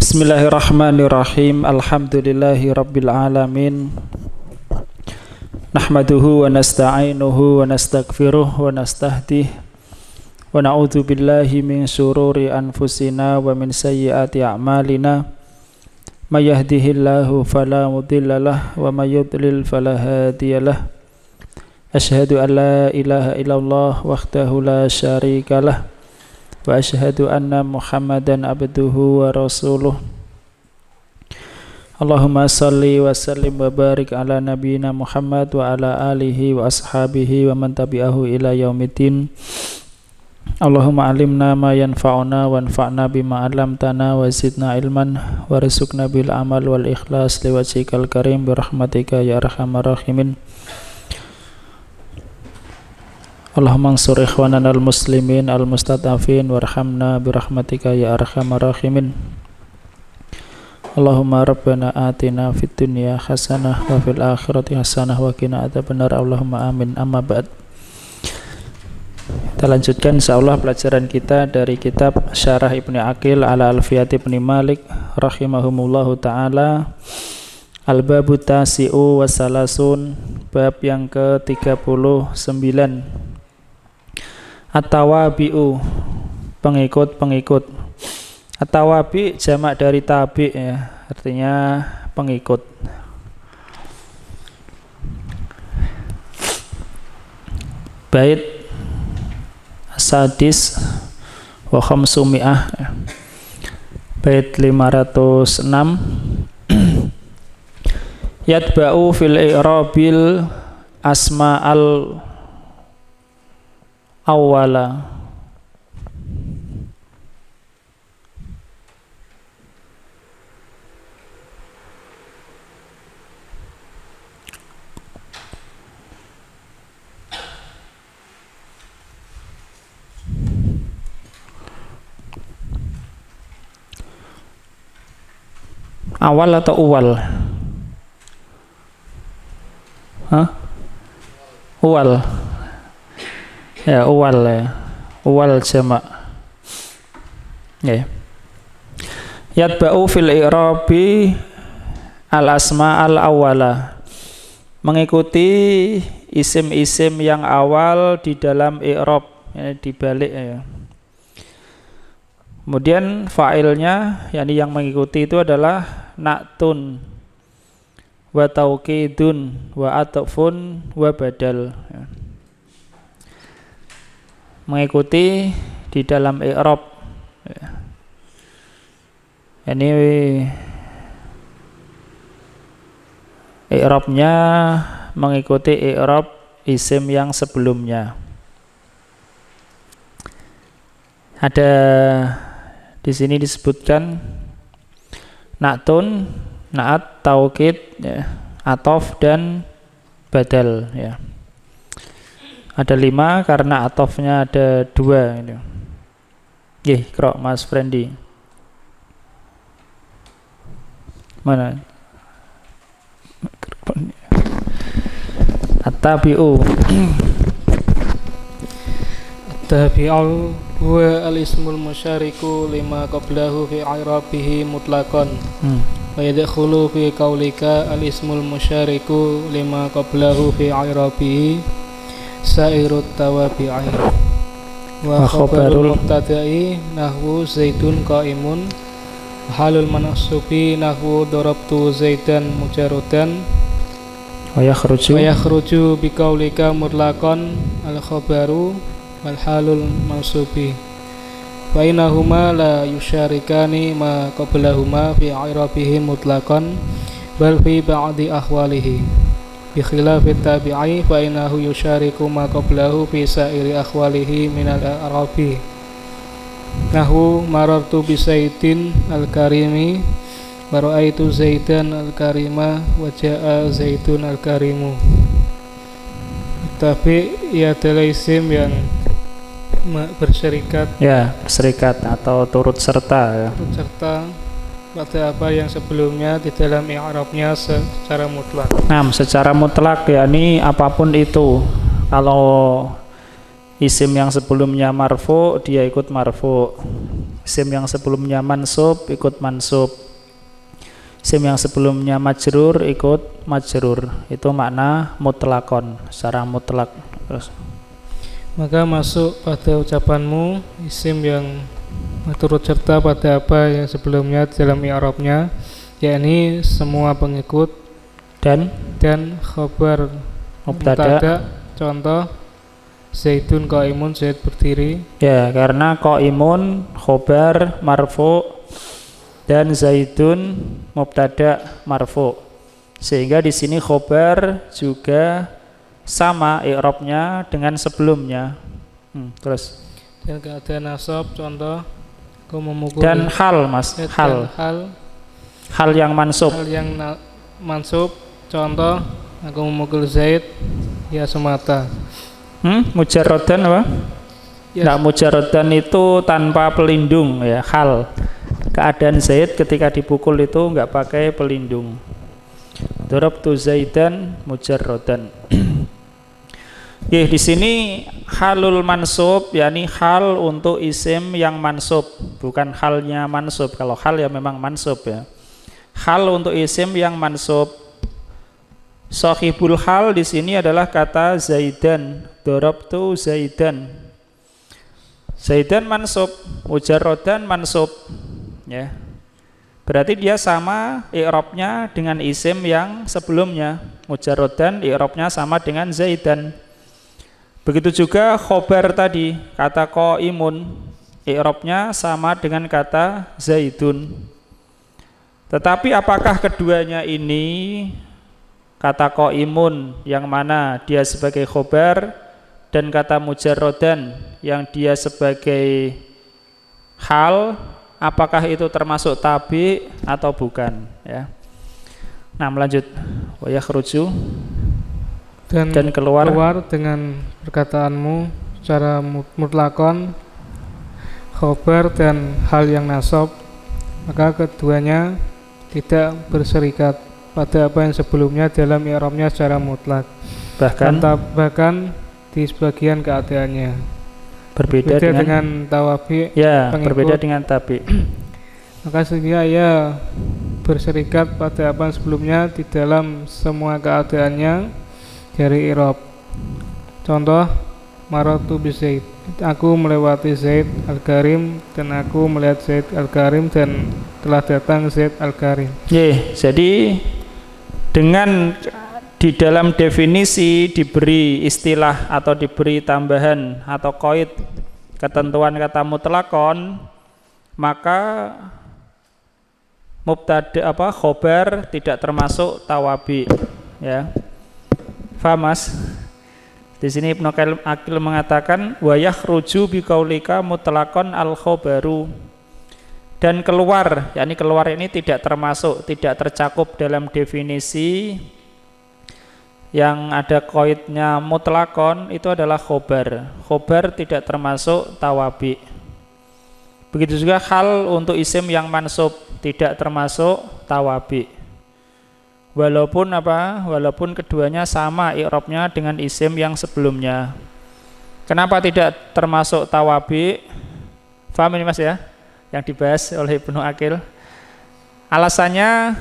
Bismillahirrahmanirrahim. Alhamdulillahi rabbil alamin. Nahmaduhu wa nasta'inuhu wa nastaghfiruh wa nastahdih wa na'udzu billahi min syururi anfusina wa min sayyiati a'malina. May yahdihillahu fala mudhillalah wa may yudlil fala hadiyalah. Asyhadu an la ilaha illallah wahdahu la syarikalah wa asyhadu anna Muhammadan abduhu wa rasuluh. Allahumma salli wa sallim wa barik ala nabiyyina Muhammad wa ala alihi wa ashabihi wa man tabi'ahu ila yaumiddin. Allahumma alimna ma yanfa'una wa anfa'na bima 'allamtana wa zidna ilman warzuqna bil amal wal ikhlas liwajhikal karim bi rahmatika ya arhamar rahimin. Allahumma ansur ikhwanana al-muslimin al-mustad'afin warhamna birahmatika ya arhamar rahimin. Allahumma rabbana atina fid dunya hasanah wa fil akhirati hasanah wa qina adzabannar. Allahumma amin. Amma ba'd. Kita lanjutkan insyaallah pelajaran kita dari kitab Syarah Ibnu Aqil ala Alfiyat Ibnu Malik rahimahumullahu taala. Al-babu tasi'u wa salasun, bab yang ke-39. At-tawabi'u, pengikut-pengikut. At-tawabi jamak dari tabi ya, artinya pengikut. Bait sadis wa khamsumi'ah, bait 506. Yatba'u fil i'rabil asma'al awwala. Awal atau uwal? Uwal. Ya, uwal ya. Uwal jamak. Ya. Yatba'u fil i'rabi al-asma al-awwala. Mengikuti isim-isim yang awal di dalam i'rab, ya, dibalik ya. Kemudian fa'ilnya, yakni yang mengikuti itu adalah na'tun wa taukidun wa atfun wa badal ya. Mengikuti di dalam i'rab ya. Ini i'rabnya mengikuti i'rab isim yang sebelumnya. Ada di sini disebutkan na'tun, na'at, taukid ya, atof dan badal ya. Ada 5 karena atofnya ada 2 ini. Nggih, Krok Mas Frendi. Mana? At-tabi'u. At-tabi'u huwa al-ismul musyariku lima qablahu fi i'rabihi mutlaqan. Wa yadkhulu fi qaulika al-ismul musyariku lima qablahu fi i'rabihi sairut tawabi'i. Wa khabarul mubtada'i nahwu zaidun qaimun, halul mansubi nahwu darabtu zaidan mujarradan. Wa yakhruju bi qaulika mutlaqan al-khabaru wal halul mansubi. Wa innahuma la yusyarikani ma qablahuma fi i'rabihi mutlaqan bal fi ba'di ahwalihi bi khilafit tabi'i fa innahu yusyariku ma qablahu fi sa'iri ahwalihi min al-i'rabi. Nahwu marartu bi Zaidin al-karimi wa ra'aitu Zaidan al-karima wa ja'a Zaidun al-karimu. Tapi ia adalah isim yang berserikat ya, berserikat atau turut serta ya. Turut serta pada apa yang sebelumnya di dalam i'rabnya secara mutlak. Nah, secara mutlak yakni apapun itu. Kalau isim yang sebelumnya marfu dia ikut marfu, Isim yang sebelumnya mansub ikut mansub. Isim yang sebelumnya majrur ikut majrur. Itu makna mutlakon, secara mutlak. Terus maka masuk pada ucapanmu isim yang turut serta pada apa yang sebelumnya dalam i'rabnya, yakni semua pengikut dan khabar mubtada. Contoh Zaidun qaimun, Zaid berdiri. Ya, karena qaimun khobar marfu dan Zaidun mubtada marfu. Sehingga di sini khobar juga sama i'rabnya dengan sebelumnya. Terus Dan keadaan nasab, contoh aku memukul. Dan hal, Mas, hal yang mansub. Hal yang mansub, contoh aku memukul Zaid ya semata. Mujarradan apa? Yes. Nah, mujarradan itu tanpa pelindung ya, hal. Keadaan Zaid ketika dipukul itu enggak pakai pelindung. Darabtu Zaidan mujarradan. Ya, di sini halul mansub, yakni hal untuk isim yang mansub, bukan halnya mansub. Kalau hal ya memang mansub ya. Hal untuk isim yang mansub. Shahibul hal di sini adalah kata Zaidan. Darabtu Zaidan. Zaidan mansub, mujarradan mansub. Ya. Berarti dia sama i'rabnya dengan isim yang sebelumnya. Mujarradan i'rabnya sama dengan Zaidan. Begitu juga khobar tadi, kata qaimun, i'rabnya sama dengan kata Zaidun. Tetapi apakah keduanya ini, kata qaimun yang mana dia sebagai khobar dan kata mujarradan yang dia sebagai hal, apakah itu termasuk tabi atau bukan ya. Nah, melanjut wa yakhruju dan keluar dengan perkataanmu secara mutlakon khobar dan hal yang nasab, maka keduanya tidak berserikat pada apa yang sebelumnya dalam i'rabnya secara mutlak, bahkan di sebagian keadaannya berbeda dengan tawabi ya, berbeda dengan tabi. Maka sehingga ia berserikat pada apa yang sebelumnya di dalam semua keadaannya dari i'rab. Contoh maratu bi Zaid, aku melewati Zaid al-Karim, dan aku melihat Zaid al-Karim dan telah datang Zaid al-Karim. Jadi dengan di dalam definisi diberi istilah atau diberi tambahan atau qaid ketentuan kata mutlakon, maka mubtada khobar tidak termasuk tawabi ya. Faham, Mas? Di sini Ibnu Aqil mengatakan wa yakhruju biqaulika mutlaqan al khobaru, dan keluar, yakni keluar ini tidak termasuk, tidak tercakup dalam definisi yang ada qaidnya mutlaqan, itu adalah khobar. Khobar tidak termasuk tawabi. Begitu juga hal untuk isim yang mansub tidak termasuk tawabi. Walaupun keduanya sama i'rabnya dengan isim yang sebelumnya. Kenapa tidak termasuk tawabi? Faham ini, Mas, ya? Yang dibahas oleh Ibnu Aqil. Alasannya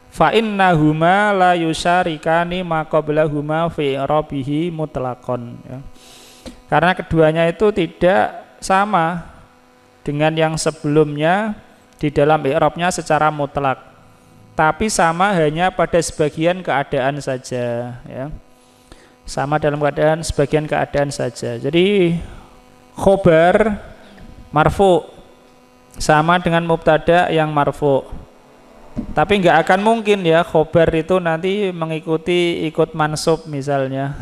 fa innahuma la yusyarikani ma qablahuma fi i'rabihi mutlaqan ya. Karena keduanya itu tidak sama dengan yang sebelumnya di dalam i'rabnya secara mutlak, tapi sama hanya pada sebagian keadaan saja ya. Sama dalam keadaan sebagian keadaan saja. Jadi khobar marfu sama dengan mubtada yang marfu. Tapi nggak akan mungkin ya khobar itu nanti mengikuti ikut mansub misalnya,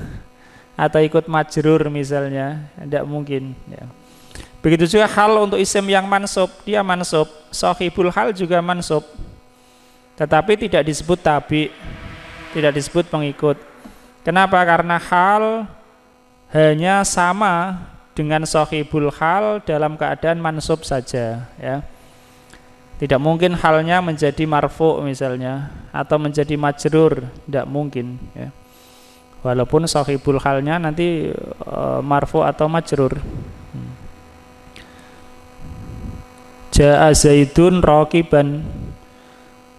atau ikut majrur misalnya, tidak mungkin ya. Begitu juga hal untuk isim yang mansub, dia mansub, shahibul hal juga mansub, tetapi tidak disebut tabi, tidak disebut pengikut. Kenapa? Karena hal hanya sama dengan shahibul hal dalam keadaan mansub saja ya. Tidak mungkin halnya menjadi marfu misalnya atau menjadi majrur, tidak mungkin ya. Walaupun shahibul halnya nanti marfu atau majrur. Jaa Zaidun raqiban.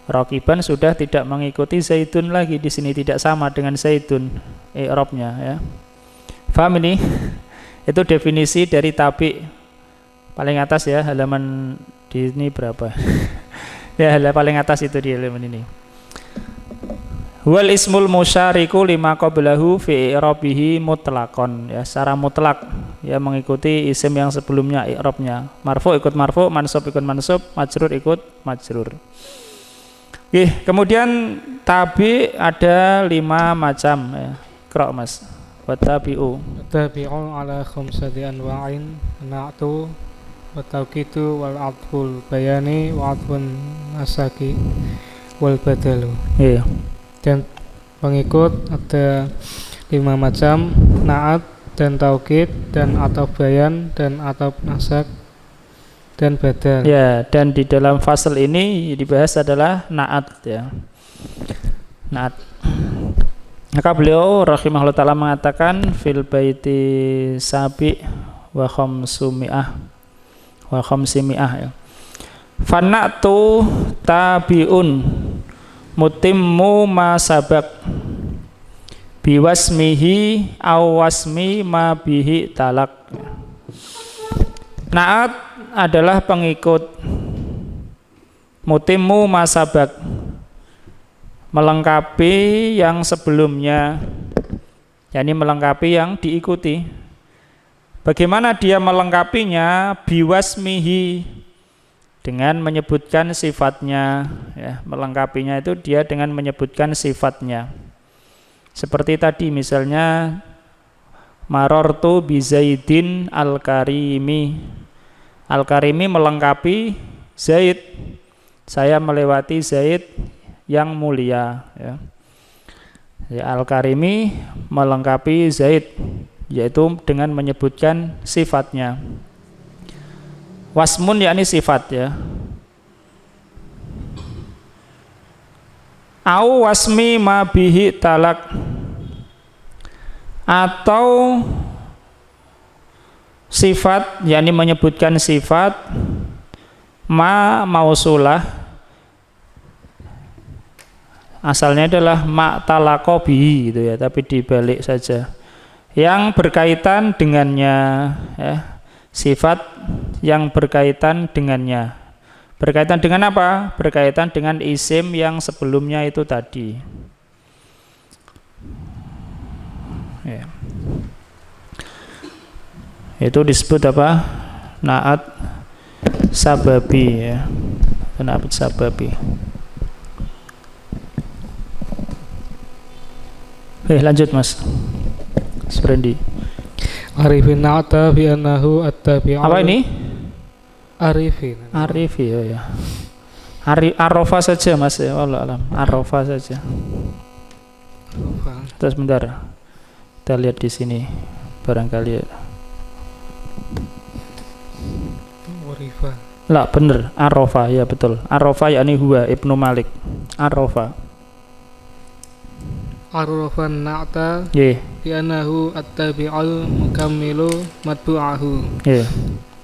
Raqiban sudah tidak mengikuti Zaidun lagi, di sini tidak sama dengan Zaidun i'rabnya ya. Paham ini? Itu definisi dari tabi paling atas ya, halaman di ini berapa? Ya, halaman paling atas itu di halaman ini. Wal ismul musyariku lima qablahu fi i'rabihi mutlaqon, ya secara mutlak ya mengikuti isim yang sebelumnya i'rabnya. Marfu ikut marfu, mansub ikut mansub, majrur ikut majrur. Kemudian tabi ada 5 macam ya. Qra' Mas. Wa tabi'u. Tabi'u ala khamsati anwa'in, na'tu wa tawqitu wal 'athful bayani wa 'athfun nasaki wal badalu. Iya. Dan pengikut ada 5 macam, na'at dan taukid dan ataf bayan dan ataf nasak dan badal. Ya, dan di dalam fasal ini dibahas adalah na'at ya. Na'at. Maka beliau rahimahullah ta'ala mengatakan fil baiti sabi wa khamsumi'ah ya. Fana'tu tabi'un mutimmu ma sabak biwasmihi aw wasmi ma bihi talak. Na'at adalah pengikut, mutimmu ma sabak melengkapi yang sebelumnya, yakni melengkapi yang diikuti. Bagaimana dia melengkapinya? Biwasmihi, dengan menyebutkan sifatnya ya, melengkapinya itu dia dengan menyebutkan sifatnya. Seperti tadi misalnya marortu bi Zaidin al-karimi. Al-karimi melengkapi Zaid, saya melewati Zaid yang mulia ya. Ya, al-karimi melengkapi Zaid, yaitu dengan menyebutkan sifatnya. Wasmun yakni sifat ya. Au wasmi ma bihi talak, atau sifat yakni menyebutkan sifat ma mausulah, asalnya adalah ma talaqo bihi gitu ya, tapi dibalik saja, yang berkaitan dengannya ya. Sifat yang berkaitan dengannya. Berkaitan dengan apa? Berkaitan dengan isim yang sebelumnya itu tadi ya. Itu disebut apa? Na'at sababi ya. Na'at sababi. Lanjut Mas Sprendi. Arifin na'ta bi annahu at-tabi'u. Apa ini? Arifin. Arifi ya. Arrofa saja Mas ya, wallahu alam. Arrofa saja. Terus bentar. Kita lihat di sini barangkali. Arifa. Lah bener, Arrofa ya betul. Arrofa yakni huwa Ibnu Malik. Arrofa. Arrofan na'ta Nggih. bi annahu at-tabi'ul mukammilu matbu'ahu. Nggih.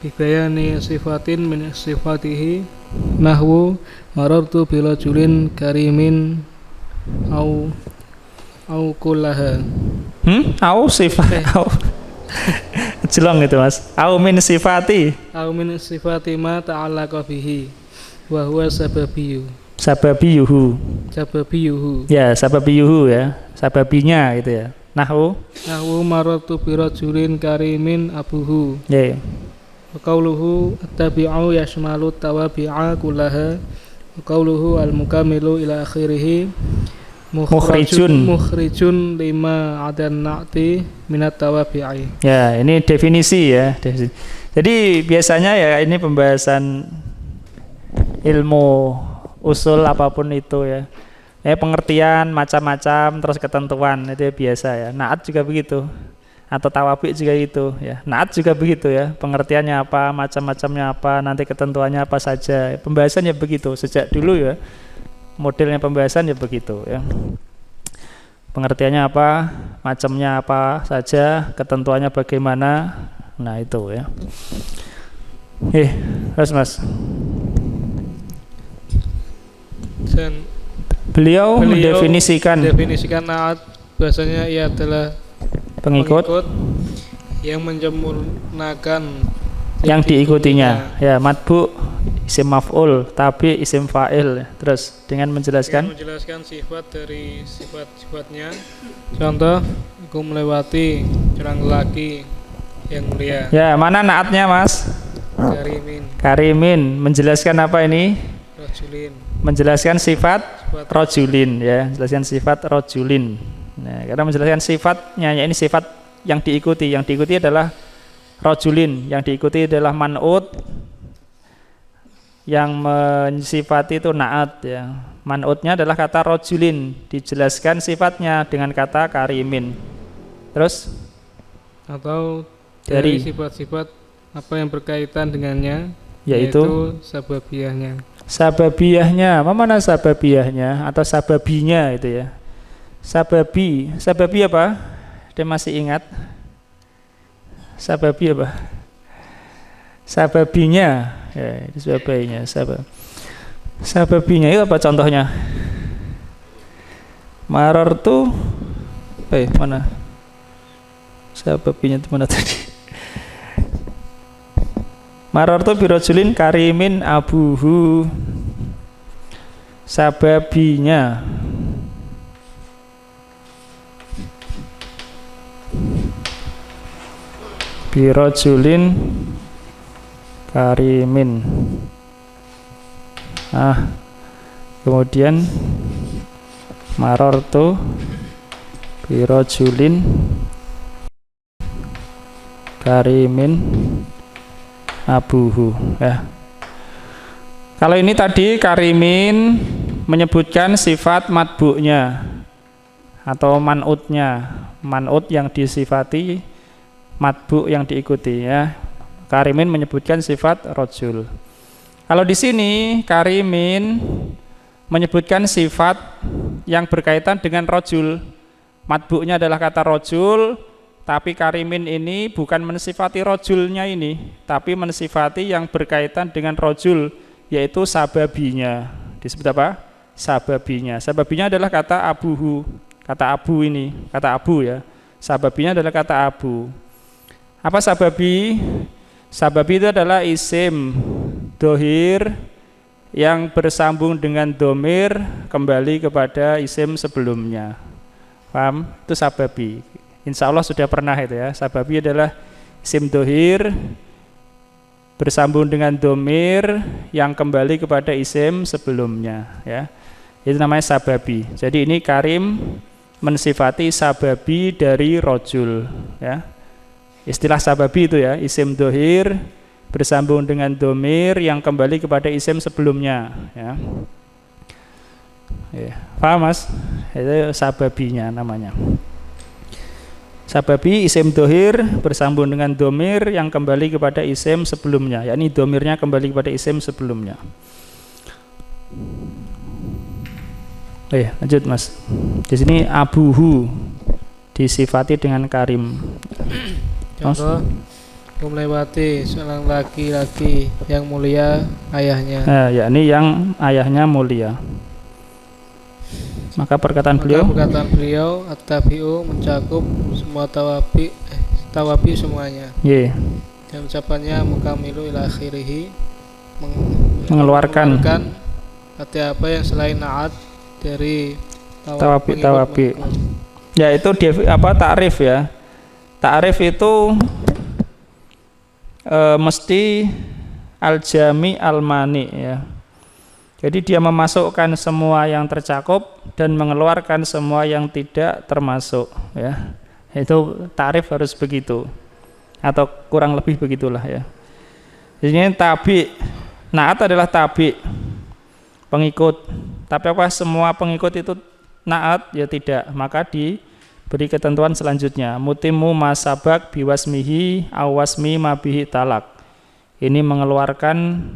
Bi bayani sifatin min sifatihi nahwu marartu bi rajulin karimin au kullaha. Au sifat. Au. Jelong itu Mas. Au min sifati. Au min sifati ma ta'allaqa bihi wa huwa sababiyyu. Sababiyuhu. Ya, sababiyuhu ya. Sababinya gitu ya. Nahwu marartu bi rajulin karimin abuhu. Ya. Wa qauluhu at-tabi'u yashmalu tawabi'a kullaha. Wa qauluhu al-mukammilu ila akhirih mukhrijun lima adan na'ti minat tawabi'i. Ya, ini definisi ya. Jadi biasanya ya ini pembahasan ilmu usul apapun itu ya. Pengertian macam-macam terus ketentuan itu ya biasa ya. Na'at juga begitu. Atau tawabi juga itu ya. Na'at juga begitu ya. Pengertiannya apa, macam-macamnya apa, nanti ketentuannya apa saja. Pembahasannya begitu sejak dulu ya. Modelnya pembahasan ya begitu ya. Pengertiannya apa, macamnya apa saja, ketentuannya bagaimana. Nah, itu ya. Terus Mas. Dan Beliau mendefinisikan na'at bahasanya ia adalah pengikut yang menyempurnakan yang diikutinya. Ya, matbu isim maf'ul, tabi isim fa'il. Terus dengan menjelaskan sifat dari sifat-sifatnya. Contoh, aku melewati seorang lelaki yang mulia. Ya, mana naatnya Mas? Karimin. Menjelaskan apa ini? Rajulin. Menjelaskan sifat rajulin, ya, menjelaskan sifat rajulin. Nah, karena menjelaskan sifatnya, ya ini sifat yang diikuti. Yang diikuti adalah rajulin, yang diikuti adalah man'ut, yang mensifati itu naat, ya. Man'utnya adalah kata rajulin, dijelaskan sifatnya dengan kata karimin. Terus atau dari sifat-sifat apa yang berkaitan dengannya, yaitu sababiyahnya. Mana sababiyahnya atau sababinya itu ya. Sababi apa? Dia masih ingat? Sababi apa? Sababinya. Ya, itu sababinya. Sababinya itu apa contohnya? Marartu. Mana? Sababinya itu mana tadi? Marartu birajulin karimin abuhu. Sababinya. Birajulin karimin. Kemudian marartu birajulin karimin abuhu, ya. Kalau ini tadi karimin menyebutkan sifat matbu'nya atau man'utnya, man'ut yang disifati, matbu' yang diikuti, ya. Karimin menyebutkan sifat rajul. Kalau di sini karimin menyebutkan sifat yang berkaitan dengan rajul. Matbu'nya adalah kata rajul, tapi karimin ini bukan mensifati rajulnya ini, tapi mensifati yang berkaitan dengan rajul, yaitu sababinya. Disebut apa? Sababinya. Sababinya adalah kata abuhu, kata abu ini, kata abu, ya. Sababinya adalah kata abu. Apa sababi? Sababi itu adalah isim dohir yang bersambung dengan domir kembali kepada isim sebelumnya. Paham? Itu sababi. Insya Allah sudah pernah itu, ya. Sababi adalah isim dohir bersambung dengan domir yang kembali kepada isim sebelumnya, ya. Itu namanya sababi. Jadi ini karim mensifati sababi dari rojul, ya. Istilah sababi itu, ya, isim dohir bersambung dengan domir yang kembali kepada isim sebelumnya, ya. Paham Mas? Itu sababinya namanya. Sababi isim dohir bersambung dengan domir yang kembali kepada isim sebelumnya, yakni domirnya kembali kepada isim sebelumnya. Lanjut Mas. Di sini abuhu disifati dengan karim. Contoh, aku melewati seorang laki-laki yang mulia ayahnya. Yakni yang ayahnya mulia. Maka perkataan beliau at-tabi'u mencakup semua tawabi semuanya. Dan ucapannya mukamilu ila akhirih, mengeluarkan apa yang selain naat dari tawabi. Ya, itu takrif, ya. Takrif itu mesti al-jami al-mani, ya. Jadi dia memasukkan semua yang tercakup dan mengeluarkan semua yang tidak termasuk, ya. Itu takrif harus begitu, atau kurang lebih begitulah, ya. Jadi tabi, naat adalah tabi, pengikut. Tapi apa semua pengikut itu naat? Ya tidak. Maka diberi ketentuan selanjutnya, mutimu masabak biwasmihi awasmi mabihi talak. Ini mengeluarkan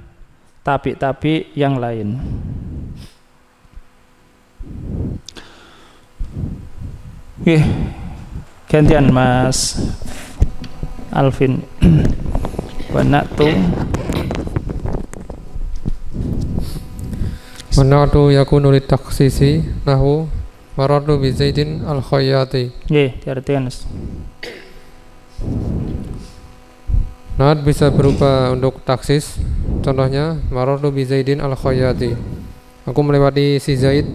tabi-tabi yang lain. Gantian Mas Alvin. Wanatu Manatu yakunu litaksisi nahwu marartu bi Zaidin al-khayyati. Nggih, diartikan. Naat bisa berupa untuk taksis. Contohnya marartu bi Zaidin al-khayyati. Aku melewati si Zaid.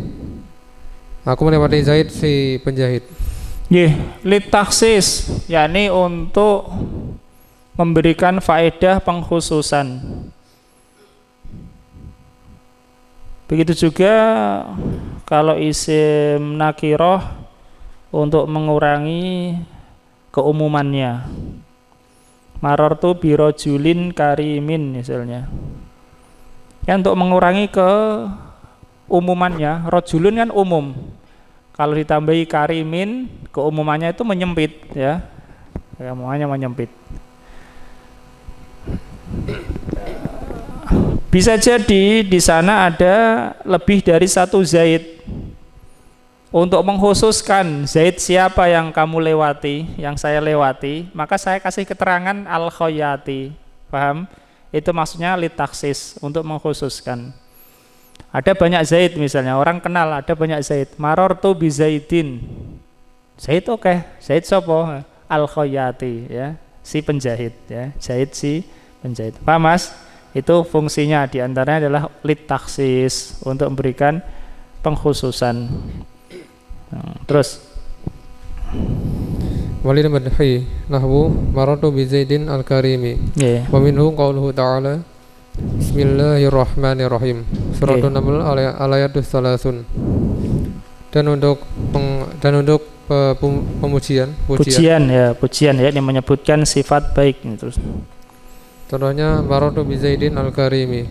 Aku melewati Zaid si penjahit. Nggih, litaksis yakni untuk memberikan faedah pengkhususan. Begitu juga kalau isim nakiroh untuk mengurangi keumumannya. Marartu birojulin karimin misalnya. Ya, untuk mengurangi keumumannya, rojulun kan umum. Kalau ditambahi karimin, keumumannya itu menyempit ya. Keumumannya menyempit. Bisa jadi di sana ada lebih dari satu Zaid. Untuk mengkhususkan Zaid siapa yang kamu lewati, yang saya lewati, maka saya kasih keterangan al-khayyati. Paham? Itu maksudnya litaksis, untuk mengkhususkan. Ada banyak Zaid misalnya, orang kenal ada banyak Zaid. Marartu bi Zaidin. Zaid oke, Zaid sopo? Al-khayyati ya, si penjahit ya. Zaid si penjahit. Paham Mas? Itu fungsinya diantaranya adalah litaksis, untuk memberikan pengkhususan. Terus Walid madhi nahwu marartu bi Zaidin al-karimi. Wa minhu qauluhu ta'ala Bismillahirrahmanirrahim. Suratun Naml al-ayatus salasun. Dan untuk pujian ya, ini menyebutkan sifat baik. Terus contohnya marartu bi Zaidin al-karimi.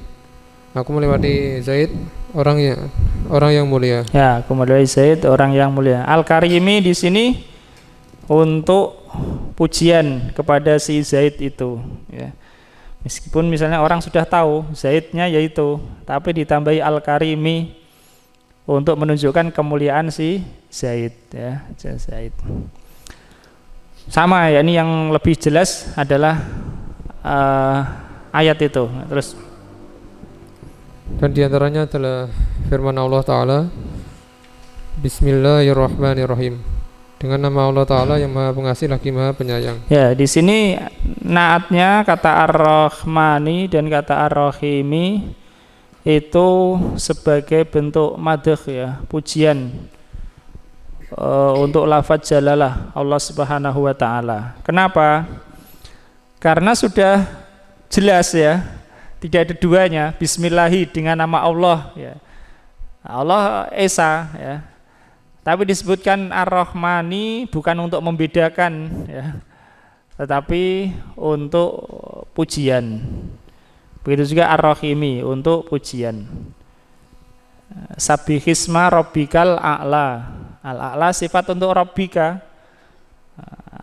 Aku melewati Zaid orang yang mulia. Ya, aku melewati Zaid orang yang mulia. Al-karimi di sini untuk pujian kepada si Zaid itu ya. Meskipun misalnya orang sudah tahu Zaidnya yaitu, tapi ditambahi al-karimi untuk menunjukkan kemuliaan si Zaid ya, Zaid. Sama ya, ini yang lebih jelas adalah ayat itu. Terus dan diantaranya adalah firman Allah Ta'ala Bismillahirrahmanirrahim, dengan nama Allah Ta'ala yang maha pengasih lagi maha penyayang. Ya, di sini naatnya kata ar-Rahmani dan kata ar-Rahimi itu sebagai bentuk madh ya, pujian untuk lafadz jalalah Allah Subhanahu wa Ta'ala. Kenapa? Karena sudah jelas ya, tidak ada duanya. Bismillahi dengan nama Allah ya. Allah Esa ya. Tapi disebutkan Ar-Rahmani bukan untuk membedakan ya, tetapi untuk pujian. Begitu juga Ar-Rahimi untuk pujian. Sabbihisma rabbikal a'la. Al-a'la sifat untuk rabbika.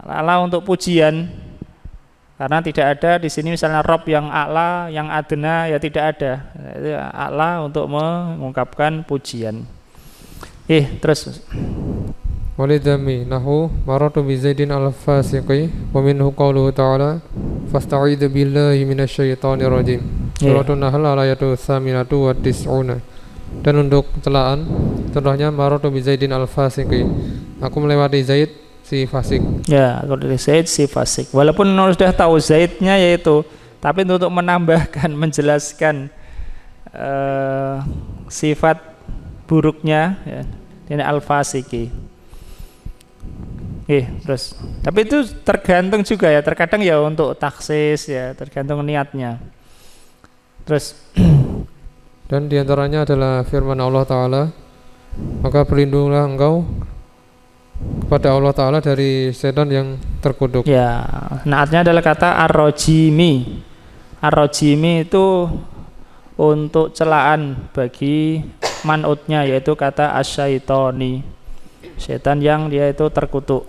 Al-a'la untuk pujian. Karena tidak ada di sini misalnya Rabb yang a'la, yang adna ya tidak ada. Itu a'la untuk mengungkapkan pujian. Terus walidami nahu maratu bi Zaidin al-fasiqi wa minhu qauluhu ta'ala fasta'idzu billahi minasyaitonir rajim. Suratun Nahl ayatu 9 wa 90. Dan untuk celaan contohnya maratu bi Zaidin al-fasiqi. Aku melewati Zaid si fasik. Ya, kalau dari Zaid si fasik. Walaupun sudah tahu Zaidnya yaitu, tapi untuk menambahkan, menjelaskan sifat buruknya ya, ini al-fasiki. Terus tapi itu tergantung juga ya, terkadang ya untuk taksis ya, tergantung niatnya. Terus dan diantaranya adalah firman Allah Ta'ala, maka berlindunglah engkau kepada Allah Ta'ala dari setan yang terkutuk. Ya, naatnya adalah kata ar-rajimi. Ar-rajimi itu untuk celaan bagi manutnya, yaitu kata asyaitoni, setan yang dia itu terkutuk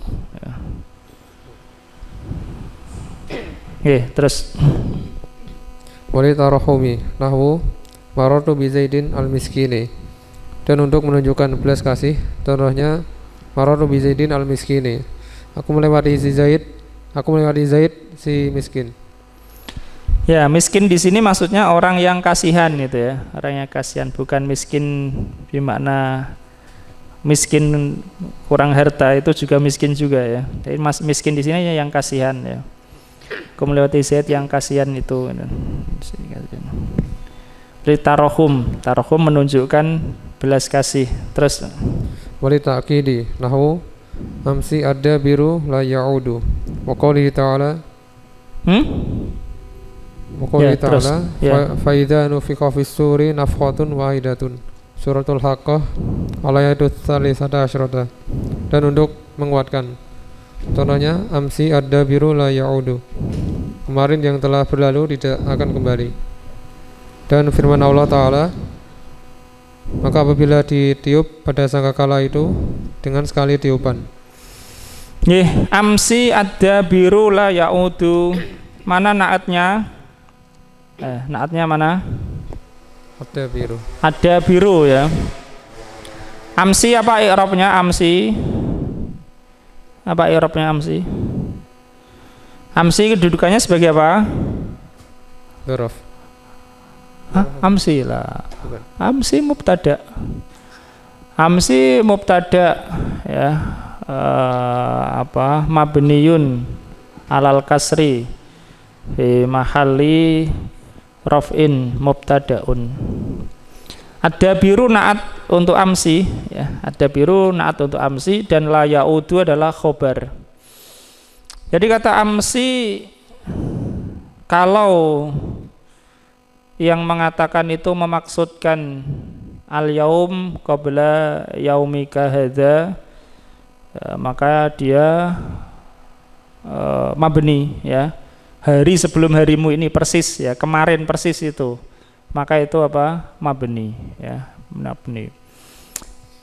ya. Terus walitarahumi nahwu marartu bi Zaidin al-miskini, dan untuk menunjukkan belas kasih contohnya marartu bi Zaidin al-miskini, aku melewati Zaid si miskin. Ya, miskin di sini maksudnya orang yang kasihan itu ya, orang yang kasihan, bukan miskin bermakna miskin kurang harta, itu juga miskin juga ya. Jadi miskin di sini yang kasihan ya. Kamu melewati zat yang kasihan itu. Jadi tarohum menunjukkan belas kasih. Terus wali ta'kidi nahwu amsi ada biru la ya'udu wa qawlihi ta'ala wa qawlihi ta'ala fa idza nufikha fis suri nafkhatun wahidatun suratul haqqah ayat 13. Dan untuk menguatkan contohnya amsi ada biru la ya'udu, kemarin yang telah berlalu tidak akan kembali. Dan firman Allah Ta'ala, maka apabila ditiup pada sangkakala itu dengan sekali tiupan. Amsi ada biru la ya'udu, mana naatnya? Naatnya mana? Ada biru. Ada biru ya. Amsi apa i'rabnya amsi? Apa i'rabnya amsi? Amsi kedudukannya sebagai apa? Dzaraf. Amsi lah. Amsi mubtada. Amsi mubtada ya. Mabniyun alal kasri fi mahalli raf'in mubtadaun. Ada biru naat untuk amsi ya. Ada biru naat untuk amsi, dan la ya'udu adalah khobar. Jadi kata amsi, kalau yang mengatakan itu memaksudkan al-yaum qabla yaumika hadza, maka dia mabni ya, hari sebelum harimu ini persis ya, kemarin persis itu, maka itu apa? Mabni ya, mabni.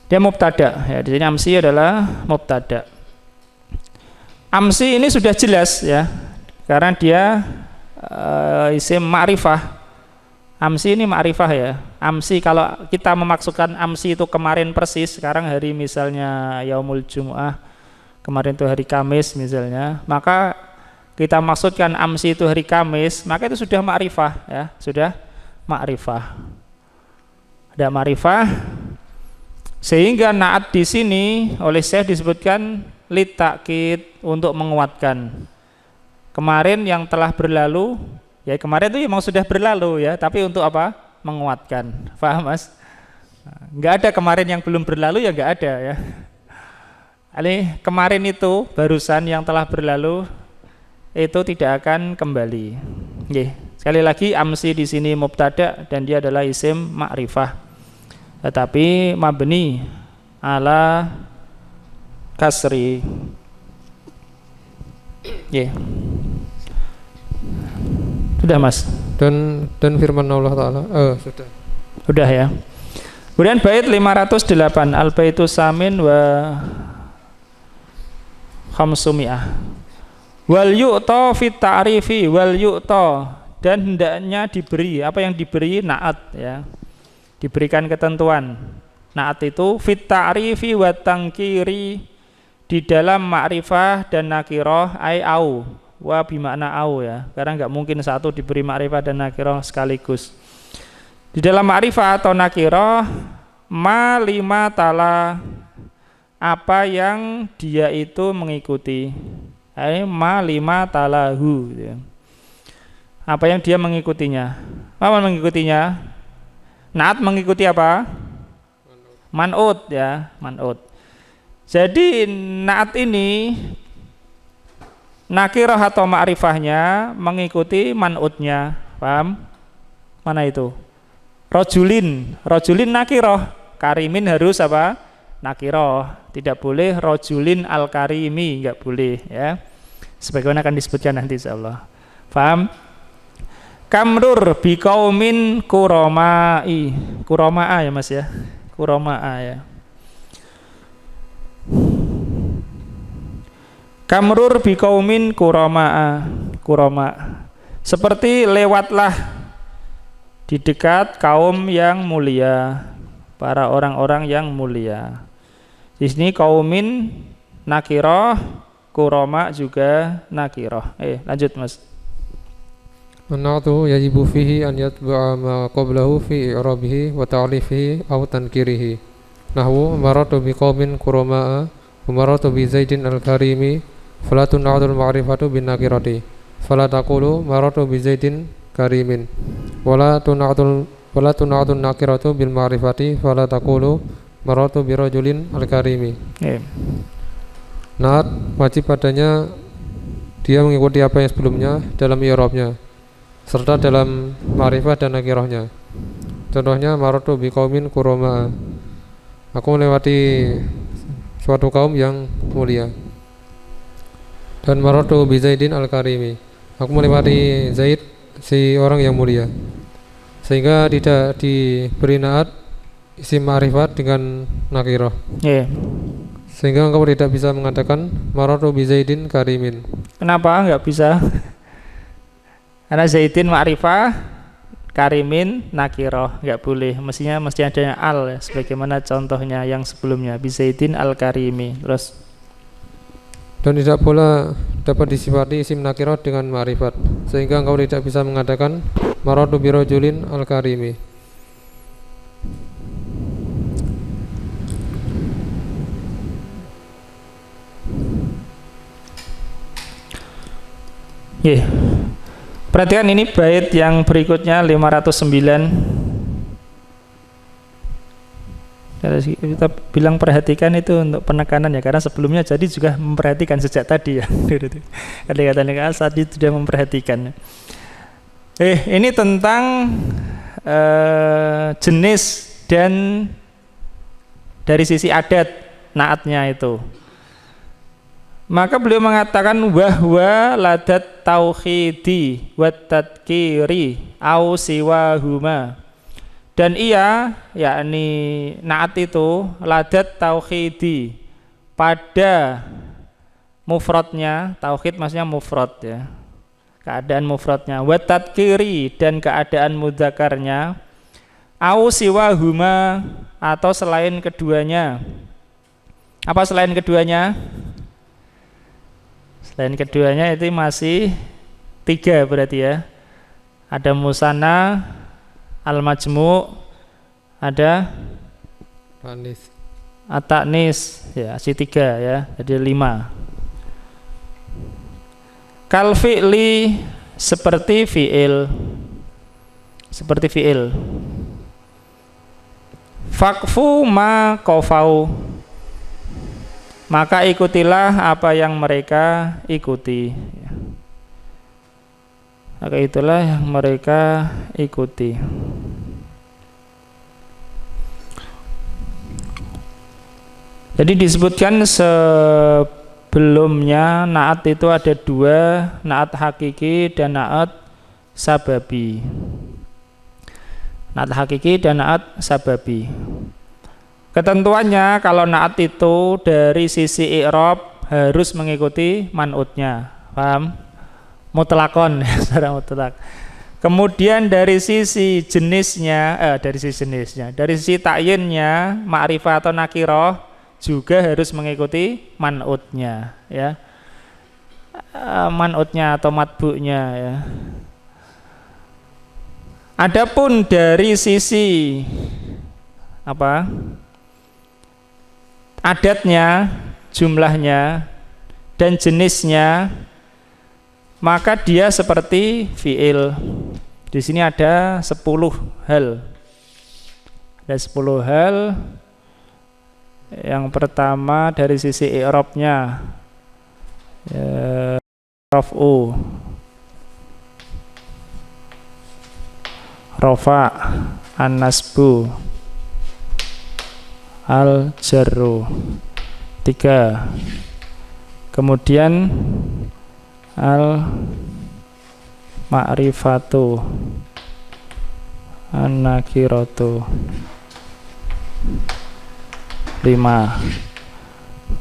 Dia mubtada ya, di sini amsi adalah mubtada. Amsi ini sudah jelas ya, karena dia isim ma'rifah. Amsi ini ma'rifah ya. Amsi, kalau kita memaksudkan amsi itu kemarin persis, sekarang hari misalnya yaumul jumu'ah, kemarin itu hari Kamis misalnya, maka kita maksudkan amsi itu hari Kamis, maka itu sudah ma'rifah ya, sudah ma'rifah. Ada ma'rifah, sehingga naat di sini oleh Syekh disebutkan litakid, untuk menguatkan. Kemarin yang telah berlalu, ya kemarin itu memang sudah berlalu ya, tapi untuk apa? Menguatkan. Paham Mas? Enggak ada kemarin yang belum berlalu, ya enggak ada ya. Ini kemarin itu barusan yang telah berlalu itu tidak akan kembali. Nggih. Sekali lagi amsi di sini mubtada dan dia adalah isim ma'rifah. Tetapi mabni ala kasri. Nggih. Sudah Mas. Dan firman Allah Ta'ala sudah. Sudah ya. Kemudian bait 508, al baitu samin wa khamsumi'ah. Wal yu'ta fit ta'rifi, wal yu'ta, dan hendaknya diberi. Apa yang diberi? Naat ya. Diberikan ketentuan. Naat itu fit ta'rifi wa tangkiri, di dalam ma'rifah dan nakirah, ai au. Wa bimakna au ya, karena nggak mungkin satu diberi ma'rifah dan nakirah sekaligus. Di dalam ma'rifah atau nakirah, ma lima tala, apa yang dia itu mengikuti, ma lima talahu ya. Apa yang dia mengikutinya. Apa mengikutinya? Naat mengikuti apa? Man'ut ya, man'ut. Jadi naat ini nakirah atau ma'rifahnya mengikuti man'utnya. Paham? Mana itu? Rojulin nakirah, karimin harus apa? Nakirah. Tidak boleh rojulin al-karimi, enggak boleh ya. Sebagaimana akan disebutkan nanti insyaallah. Paham? Kamrur biqaumin kurama'i. Kurama'a ya Mas ya. Kurama'a ya. Kamrur biqaumin kurama'a, kurama. Seperti lewatlah di dekat kaum yang mulia, para orang-orang yang mulia. Di sini kaumin nakirah, kurama juga nakirah. Lanjut Mas. An-na'tu yajibu fihi an yatba'a ma qablahu fi i'rabihi wa ta'rifihi aw tankirihi. Nahwu maratu biqaumin kurama'a wa maratu bi Zaidin al-karimi fala tun'atu al-ma'rifatu bin nakirati fala taqulu maratu bi Zaidin karimin wala tun'atu nakiratu bil ma'rifati fala taqulu maratu bi rajulin al-karimi. Naat wajib padanya dia mengikuti apa yang sebelumnya dalam i'rabnya serta dalam ma'rifat dan nakirahnya. Contohnya maratu biqaumin kurama, aku melewati suatu kaum yang mulia. Dan maratu bi Zaidin al-karimi, aku melewati Zaid, si orang yang mulia. Sehingga tidak diberi naat isim ma'rifat dengan nakirah. Sehingga engkau tidak bisa mengatakan maratu bi Zaidin karimin. Kenapa enggak bisa? Karena Zaidin ma'rifah, karimin nakiroh, enggak boleh. Mestinya mesti adanya al ya, sebagaimana contohnya yang sebelumnya bi Zaidin al-karimi. Terus dan tidak pula dapat disifati isim nakiroh dengan ma'rifat, sehingga engkau tidak bisa mengatakan maratu bi rajulin al-karimi. Perhatikan ini bait yang berikutnya 509. Kita bilang perhatikan itu untuk penekanan ya, karena sebelumnya jadi juga memperhatikan sejak tadi ya. Kata-kata tadi sudah memperhatikan. Ini tentang jenis dan dari sisi adat naatnya itu. Maka beliau mengatakan wahwa ladat tauhidi wat tadkiri au siwahuma. Dan ia yakni naat itu ladat tauhidi pada mufradnya, tauhid maksudnya mufrad ya, keadaan mufradnya, wat tadkiri dan keadaan mudzakarnya, au siwahuma atau selain keduanya. Apa selain keduanya? Selain keduanya itu masih 3 berarti ya. Ada musanna, al-majmu', ada at-ta'nis ya, si 3 ya. Jadi 5. Kal fi'li seperti fi'il. Seperti fi'il. Fakfu ma qafau, maka ikutilah apa yang mereka ikuti. Maka itulah yang mereka ikuti. Jadi disebutkan sebelumnya naat itu ada 2, naat hakiki dan naat sababi. Naat hakiki dan naat sababi. Ketentuannya kalau naat itu dari sisi i'rab harus mengikuti man'utnya, paham? Mutlakon secara mutlak. Kemudian dari sisi jenisnya, dari sisi ta'yinnya, ma'rifah atau nakirah juga harus mengikuti man'utnya, ya. Man'utnya atau matbu'nya, ya. Adapun dari sisi apa? Adatnya, jumlahnya, dan jenisnya, maka dia seperti fi'il. Di sini ada 10 hal. Ada 10 hal. Yang pertama dari sisi i'rabnya, raf'u, rafa, an-nasbu, al-jarru, 3. Kemudian al-ma'rifatu, an-nakiratu, 5.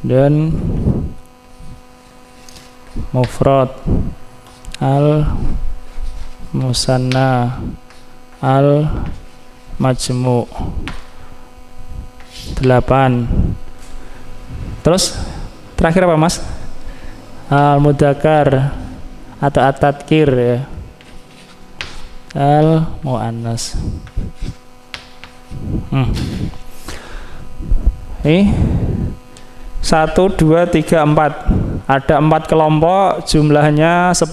Dan mufrad, al-musanna, al-majmu', 8. Terus terakhir apa mas? Al-mudzakkar atau at-tadkir ya. al muannas. Ini 1, 2, 3, 4. Ada 4 kelompok, jumlahnya 10.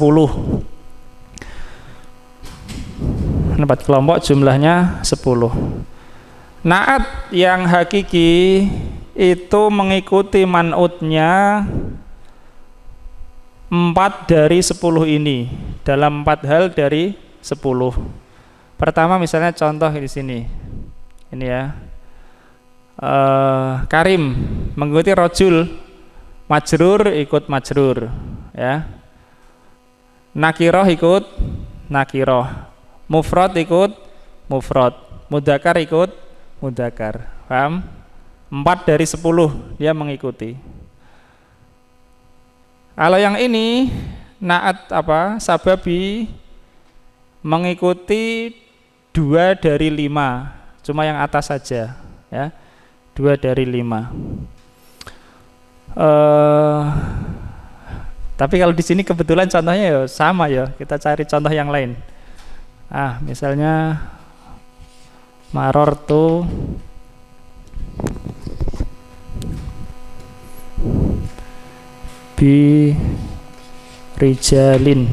4 kelompok, jumlahnya 10. Naat yang hakiki itu mengikuti man'utnya 4 dari 10 ini, dalam 4 hal dari 10. Pertama misalnya contoh di sini. Ini ya. Karim mengikuti rojul, majrur ikut majrur, ya. Nakiroh ikut nakiroh, mufrad ikut mufrad, mudakar ikut mudakar. Paham? 4 dari 10 dia mengikuti. Kalau yang ini naat sababi mengikuti 2 dari 5, cuma yang atas saja, ya. 2 dari 5. Tapi kalau di sini kebetulan contohnya ya sama ya. Kita cari contoh yang lain. Misalnya marortu bi rijalin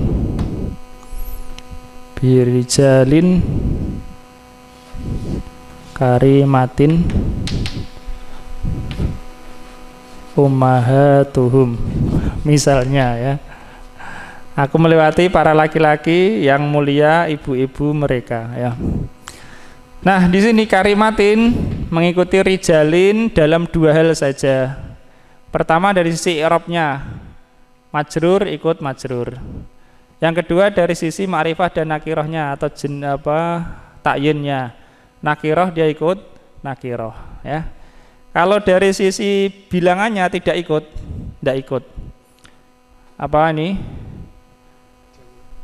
karimatin ummahatuhum, misalnya ya. Aku melewati para laki-laki yang mulia, ibu-ibu mereka, ya. Nah, di sini karimatin mengikuti rijalin dalam 2 hal saja. Pertama dari sisi i'rabnya, majrur ikut majrur. Yang kedua dari sisi ma'rifah dan nakirohnya atau takyinnya. Nakiroh dia ikut nakiroh, ya. Kalau dari sisi bilangannya tidak ikut. Apa ini?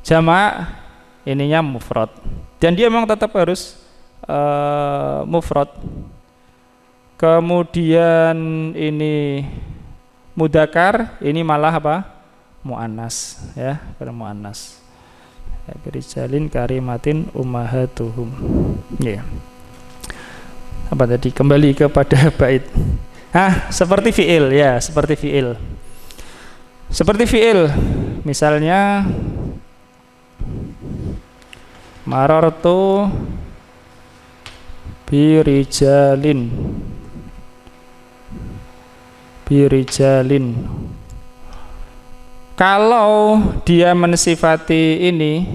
Jamak, ininya mufrad. Dan dia memang tetap harus mufrad. Kemudian ini mudakar, ini malah muannas, ya, karena muannas. Berijalin karimatin ummahatuhum. Ya. Apa tadi? Kembali kepada bait. Seperti fiil, ya, seperti fiil. Seperti fiil. Misalnya marartu birijalin. Kalau dia mensifati ini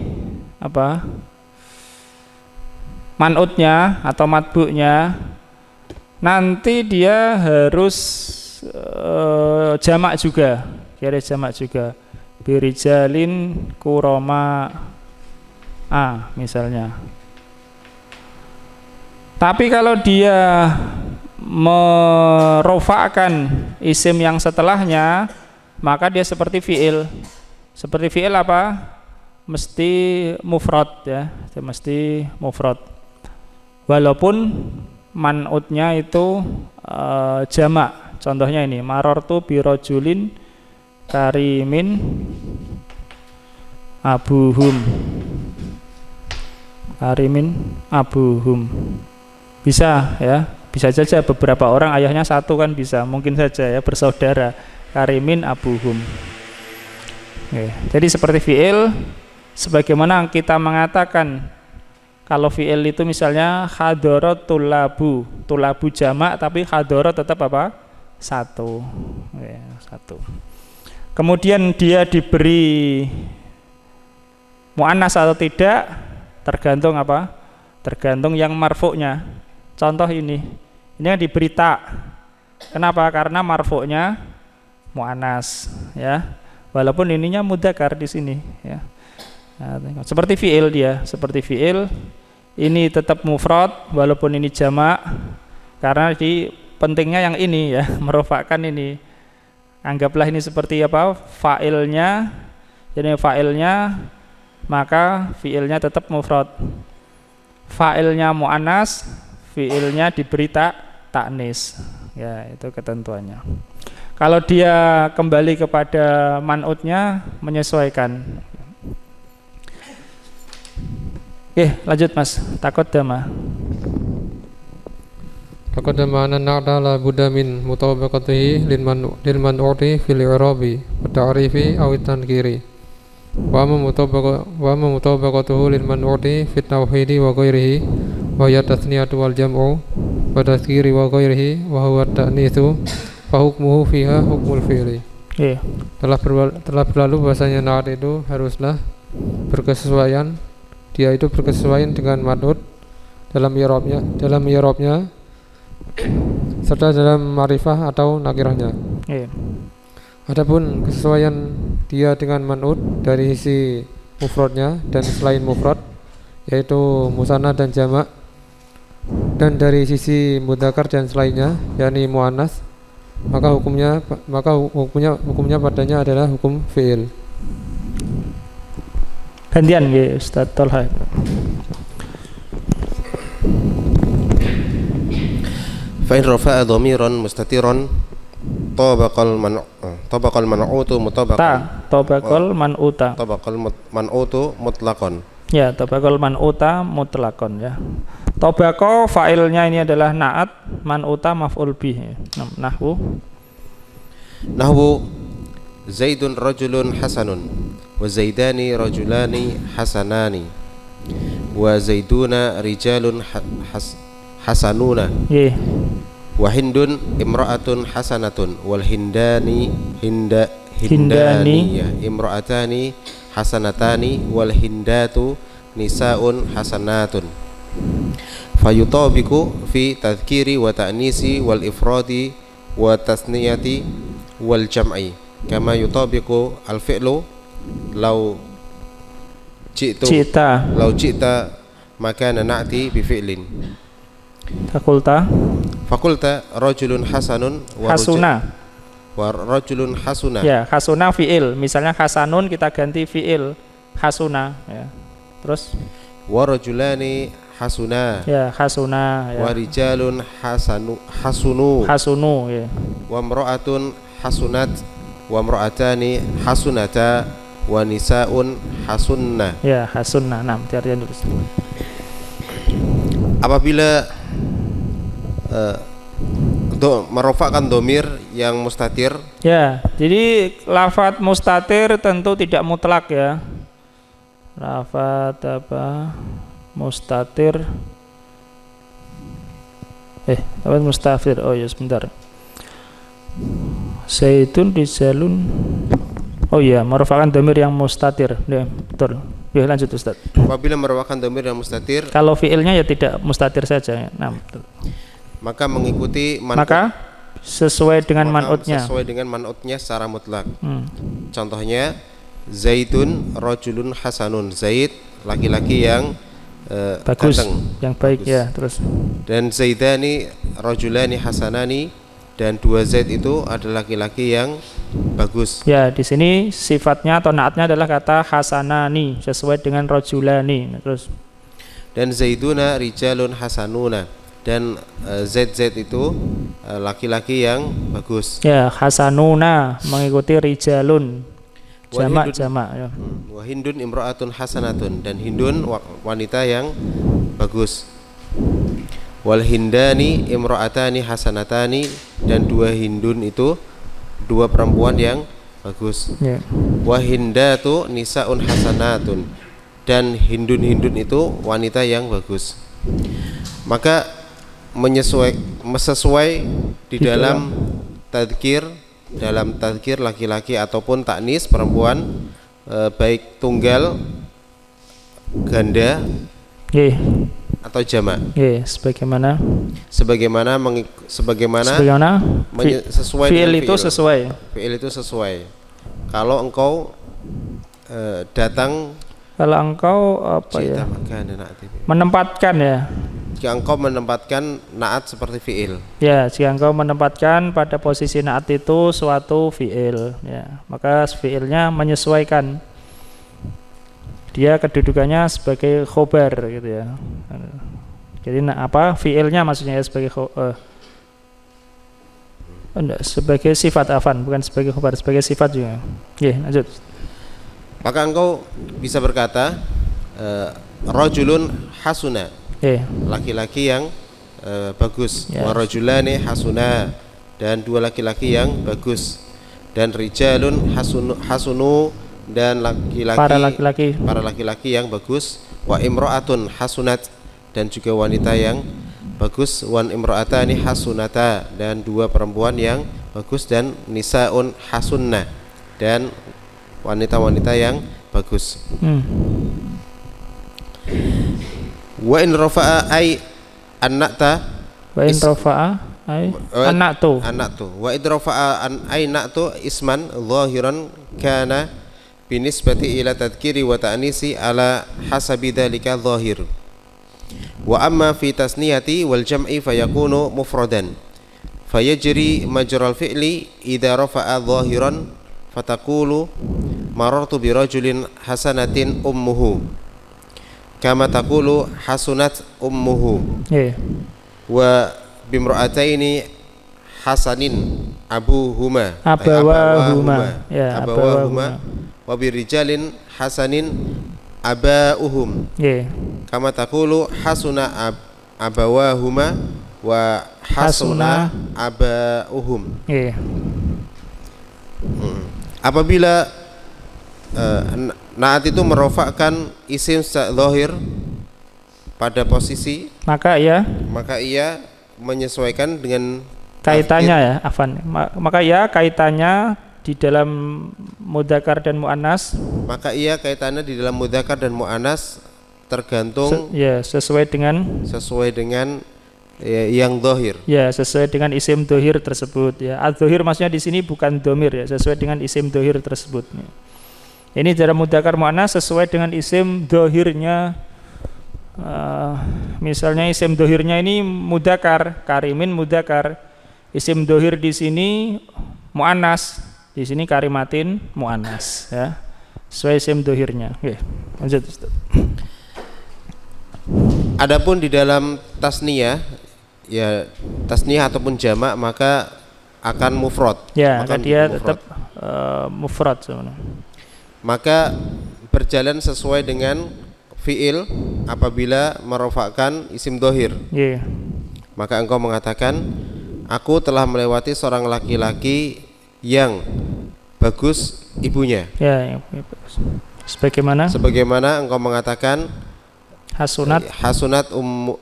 man'utnya atau matbu'nya, nanti dia harus jamak juga, kira jamak juga. Birijalin kuroma misalnya. Tapi kalau dia merofakkan isim yang setelahnya, maka dia seperti fiil. Seperti fiil mesti mufrad, ya, mesti mufrad. Walaupun man'utnya itu jamak. Contohnya ini, marartu birojulin karimin abuhum. Bisa, ya. Bisa saja beberapa orang ayahnya satu kan bisa, mungkin saja ya, bersaudara. Karimin abuhum. Jadi seperti fiil, sebagaimana kita mengatakan kalau fiil itu misalnya hadoro tulabu jamak, tapi hadoro tetap satu. Satu. Kemudian dia diberi muannas atau tidak, tergantung tergantung yang marfu'nya. Contoh ini yang diberi ta. Kenapa? Karena marfu'nya muannas, ya. Walaupun ininya mudzakkar di sini, ya. Nah, seperti fiil dia, seperti fiil. Ini tetap mufrad walaupun ini jamak, karena pentingnya yang ini, ya, merofakkan ini. Anggaplah ini seperti fa'ilnya. Jadi fa'ilnya, maka fiilnya tetap mufrad. Fa'ilnya muannas, fiilnya diberi taknis, ya, itu ketentuannya. Kalau dia kembali kepada man'utnya, menyesuaikan. lanjut Mas. Taqaddama. Taqaddama anna na'ta la budda min mutabaqatihi lil man'uti fil i'rabi wa ta'rifi aw at-tankiri. Wa amma mutabaqatuhu lil man'uti fit tauhidi wa ghairihi wa hiya tasniyatu wal jam'u wa tadhkiri wa ghairihi wa huwa at-ta'nitsu fa hukmuhu fiha hukmul fi'li. Telah berlalu bahasanya na'at itu haruslah berkesesuaian, dia itu berkesesuaian dengan man'ut dalam i'rabnya serta dalam ma'rifah atau nakirahnya. Adapun kesesuaian dia dengan man'ut dari sisi mufradnya dan selain mufrad yaitu musanna dan jamak, dan dari sisi mudzakkar dan selainnya yakni muannas, maka hukumnya padanya adalah hukum fi'il. Gantian nggih Ustaz Tolha. Fa in rafa'a dhamiran mustatiran tabaqal man'utu mutabaqan. Tabaqal man'uta. Tabaqal man'utu mutlaqan. Ya, tabaqal man'uta mutlaqan ya. Tabaqa fa'ilnya ini adalah na'at, man'uta maf'ul bih. Nahwu Zaidun rajulun hasanun wa zaidani rajulani hasanani wa zaiduna rijalun hasanuna. Wa hindun imra'atun hasanatun wal hindani ya imra'atani hasanatani wal hindatu nisaun hasanatun. Fayutabiqu fi tadhkiri wa ta'nisi wal ifradi wa tasniyati wal jam'i kama yutabiqu al fi'lu law ji'ta makana na'ti bi fi'lin. Fakulta rajulun hasanun wa rajulun hasuna. Ya, hasuna fi'il. Misalnya hasanun kita ganti fi'il hasuna ya. Terus wa rajulani hasuna. Ya, hasuna ya. Wa rijalun hasunu ya. Wa imra'atun hasunat wa imra'atani hasunata wa nisaun hasunna. Ya, hasunna. Nah, artinya dulu. Apabila merofakkan domir yang mustatir. Ya, jadi lafadz mustatir tentu tidak mutlak ya. Lafadz mustatir. Lafadz mustafir. Oh ya sebentar. Zaitun rijalun. Oh iya, merofakkan domir yang mustatir. Ya, betul. Ya, lanjut Ustaz. Apabila merofakkan domir yang mustatir, kalau fiilnya ya tidak mustatir saja. Nah, betul. Maka mengikuti sesuai dengan man'utnya. Sesuai dengan man'utnya secara mutlak. Contohnya Zaidun rajulun hasanun. Zaid laki-laki yang bagus, ganteng, yang baik bagus. Ya, terus. Dan Zaidani rajulani hasanani, dan dua Zaid itu adalah laki-laki yang bagus. Ya, di sini sifatnya atau naatnya adalah kata hasanani sesuai dengan rajulani. Terus. Dan Zaiduna rijalun hasanuna, dan Z itu laki-laki yang bagus. Ya, hasanuna mengikuti rijalun. Jamak ya. Wa hindun imra'atun hasanatun, dan hindun wanita yang bagus. Wal hindani imra'atani hasanatani, dan dua hindun itu dua perempuan yang bagus. Ya. Wa hindatu nisaun hasanatun, dan hindun itu wanita yang bagus. Maka sesuai di dalam tadhkir laki-laki ataupun taknis perempuan, baik tunggal, ganda atau jamak. Sebagaimana sesuai fi'il itu sesuai. Fi'il itu sesuai. Kalau engkau datang, kalau engkau menempatkan ya. Jika engkau menempatkan naat seperti fi'il. Ya, jika engkau menempatkan pada posisi naat itu suatu fi'il, ya, maka fi'ilnya menyesuaikan. Dia kedudukannya sebagai khobar gitu ya. Jadi fi'ilnya maksudnya ya sebagai sifat afan, bukan sebagai khobar, sebagai sifat juga. Ya, lanjut. Maka engkau bisa berkata rajulun hasuna, Iya. laki-laki yang bagus. Ya. Wa rajulani hasuna, dan dua laki-laki yang bagus. Dan rijalun hasunu, dan Para laki-laki. para laki-laki yang bagus. Wa imra'atun hasunat, dan juga wanita yang bagus. Wan imra'atani hasunata, dan dua perempuan yang bagus. Dan nisaun hasunna, dan wanita-wanita yang bagus. Wa in rafa'a ay annata, Wa in rafa'a ay anaktu. Wa in rafa'a an ay na'tu isman zahiran kana binisbati ila tadhkiri wa ta'nisi ala hasabi dhalika zahir. Wa amma fi tasniyati wal jam'i fayakunu mufradan fayajri majral fi'li idza rafa'a zahiran fataqulu marartu bi rajulin hasanatin ummuhu kama taqulu hasunat ummuhu. Iya. Wa bimra'ataini hasanin abawahuma. Ya, abawahuma. Wa birijalin hasanin abauhum. Iya. Kama taqulu hasuna abawahuma wa hasuna abauhum. Iya. Apabila naat itu merofakkan isim zahir pada posisi, maka ia menyesuaikan dengan kaitannya ya, Afan. Maka ia kaitannya di dalam mudzakkar dan muannas. Maka ia kaitannya di dalam mudzakkar dan muannas tergantung sesuai dengan yang zahir. Ya, sesuai dengan isim zahir tersebut ya. Az-zahir maksudnya di sini bukan dhamir ya, sesuai dengan isim zahir tersebut. Ini dalam mudzakkar muannas sesuai dengan isim zahirnya. Misalnya isim zahirnya ini mudzakkar, karimin mudzakkar. Isim zahir di sini muannas, di sini karimatin muannas ya. Sesuai isim zahirnya. Oke, lanjut Ustaz. Adapun di dalam tasniyah ya, tasniyah ataupun jamak maka akan mufrad. Ya, maka dia tetap mufrad sebenarnya. Maka berjalan sesuai dengan fiil apabila merofakkan isim dohir. Yeah. Maka engkau mengatakan, aku telah melewati seorang laki-laki yang bagus ibunya. Ya, Sebagaimana engkau mengatakan hasunat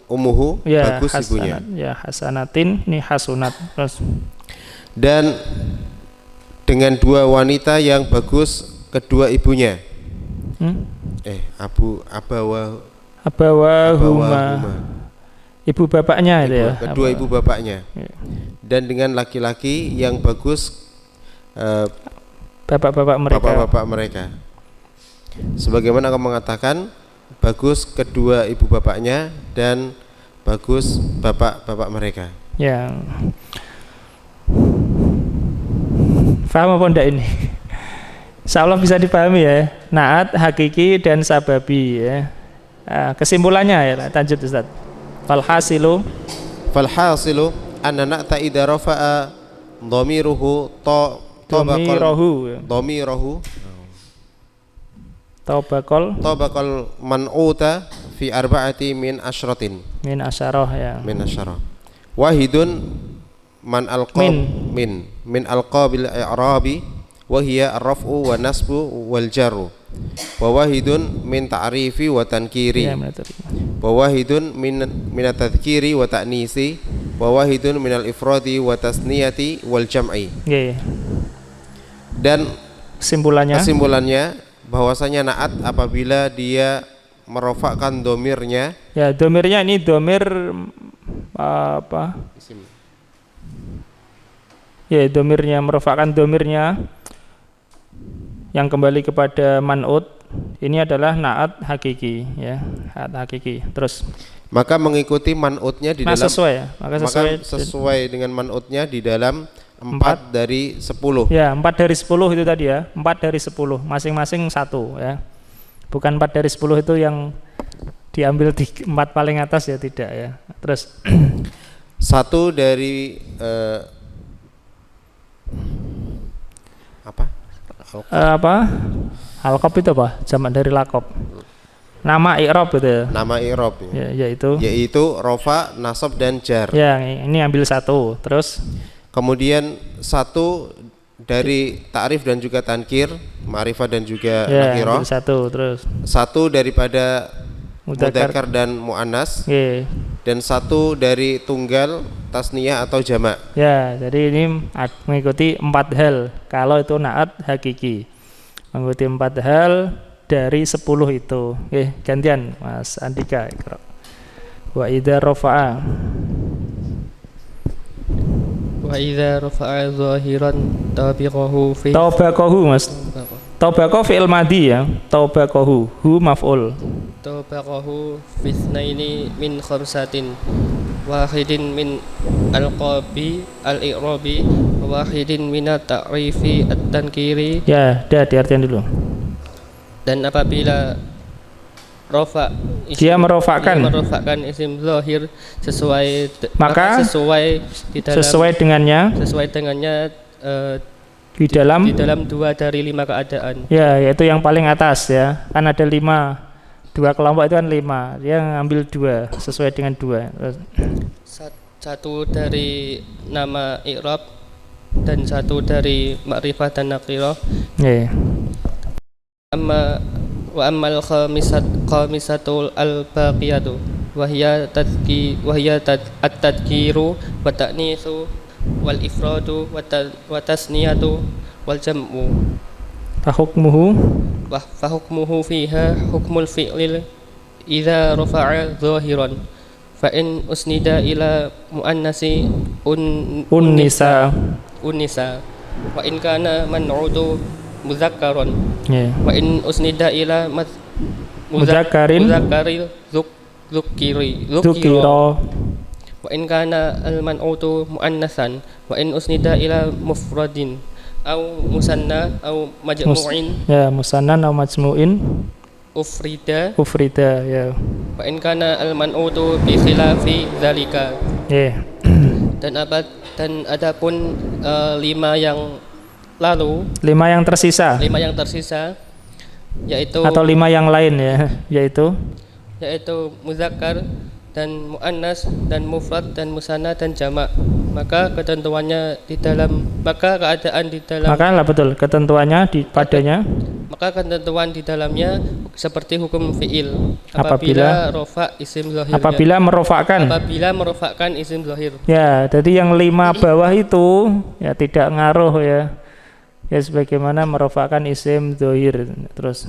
ummuhu, ya, bagus hasanat, ibunya. Ya, hasanatin ini hasunat. Terus. Dan dengan dua wanita yang bagus kedua ibunya. Abawahuma. Ibu bapaknya itu ya. Kedua ibu bapaknya. Ya. Dan dengan laki-laki yang bagus bapak-bapak mereka. Sebagaimana kamu mengatakan bagus kedua ibu bapaknya dan bagus bapak-bapak mereka. Ya. Paham apa enggak ini? Insyaallah bisa dipahami ya. Naat, hakiki dan sababi ya. Kesimpulannya ya, lanjut Ustaz. Falhasilu anna na'ta idza rafa'a dhamiruhu tabaqal man'uta fi arba'ati min asyratin. Min asyarah ya. Min asyarah. Wahidun man alqab min alqabil i'rabi wa hiya ar-raf'u wa nasbu wal jarru. Wa wahidun min ta'rifi wa tankiri. Wa wahidun min at-tadhkiri wa ta'nisi. Wa wahidun min al-ifradi wa tasniyati wal jam'i. Dan kesimpulannya bahwasanya naat apabila dia merofakkan domirnya. Ya, domirnya ini domir apa? Isim. Ya, domirnya merofakkan domirnya yang kembali kepada man'ut, ini adalah naat hakiki ya, naat hakiki. Terus maka mengikuti man'utnya di dalam sesuai ya. Maka sesuai dengan man'utnya di dalam 4 dari 10. Ya, 4 dari 10 itu tadi ya. 4 dari 10, masing-masing 1 ya. Bukan 4 dari 10 itu yang diambil di 4 paling atas ya, tidak ya. Terus 1 dari Alqab itu apa? Jamak dari lakop. Nama i'rab betul. Nama i'rab Ya, yaitu rofa, nasab dan jar. Ya, ini ambil satu. Terus kemudian satu dari ta'rif dan juga tankir, ma'rifah dan juga nakirah. Ambil satu. Terus satu daripada mudzakkar dan muannas. Dan satu dari tunggal, tasniyah atau jamak. Ya, jadi ini mengikuti 4 hal. Kalau itu na'at hakiki, mengikuti 4 hal dari 10 itu. Gantian Mas Andika. Wa idza rafa'a zahiran tabaqahu fi Mas. Tabaqahu fi'il madhi ya. Tabaqahu hu maf'ul. tabaqahu fi itsnaini min khamsatin wahidin min al-qabi al-i'rabi wahidin min at-ta'rifi at-tankiri. Ya, diartikan dulu. Dan apabila dia merofakkan isim zahir sesuai maka sesuai dengannya di dalam 2 dari 5 keadaan. Ya, yaitu yang paling atas ya. Kan ada 5. 2 kelompok itu kan 5. Dia ngambil 2 sesuai dengan 2. Satu dari nama i'rab dan satu dari ma'rifah dan nakirah. Wa ammal khamisatul al-baqiyatu wa hiya at-tadhkiru wa ta'nitsu wal ifradu wa tasniyatu wal jam'u. Fahukmuhu fiha hukmul fi'lil idza rafa'a zahiran fa in usnida ila muannasi unnisa wa in kana man'udu mudzakkaron wa in usnida ila mudzakkaril dzukira wa in kana al man'utu muannasan wa in usnida ila mufradin au musanna au majmu'in musannan au majmu'in ufrida ya wa in kana al man'utu bi khilafi dzalika. Dan adapun 5 yang lalu 5 yang tersisa yaitu atau 5 yang lain ya, yaitu muzakkar dan muannas dan mufrad dan musanna dan jamak, maka ketentuannya di dalam ketentuan di dalamnya seperti hukum fi'il apabila merofakkan isim zahir. Ya, jadi yang 5 bawah itu ya tidak ngaruh ya. Ya sebagaimana merofakkan isim zahir. Terus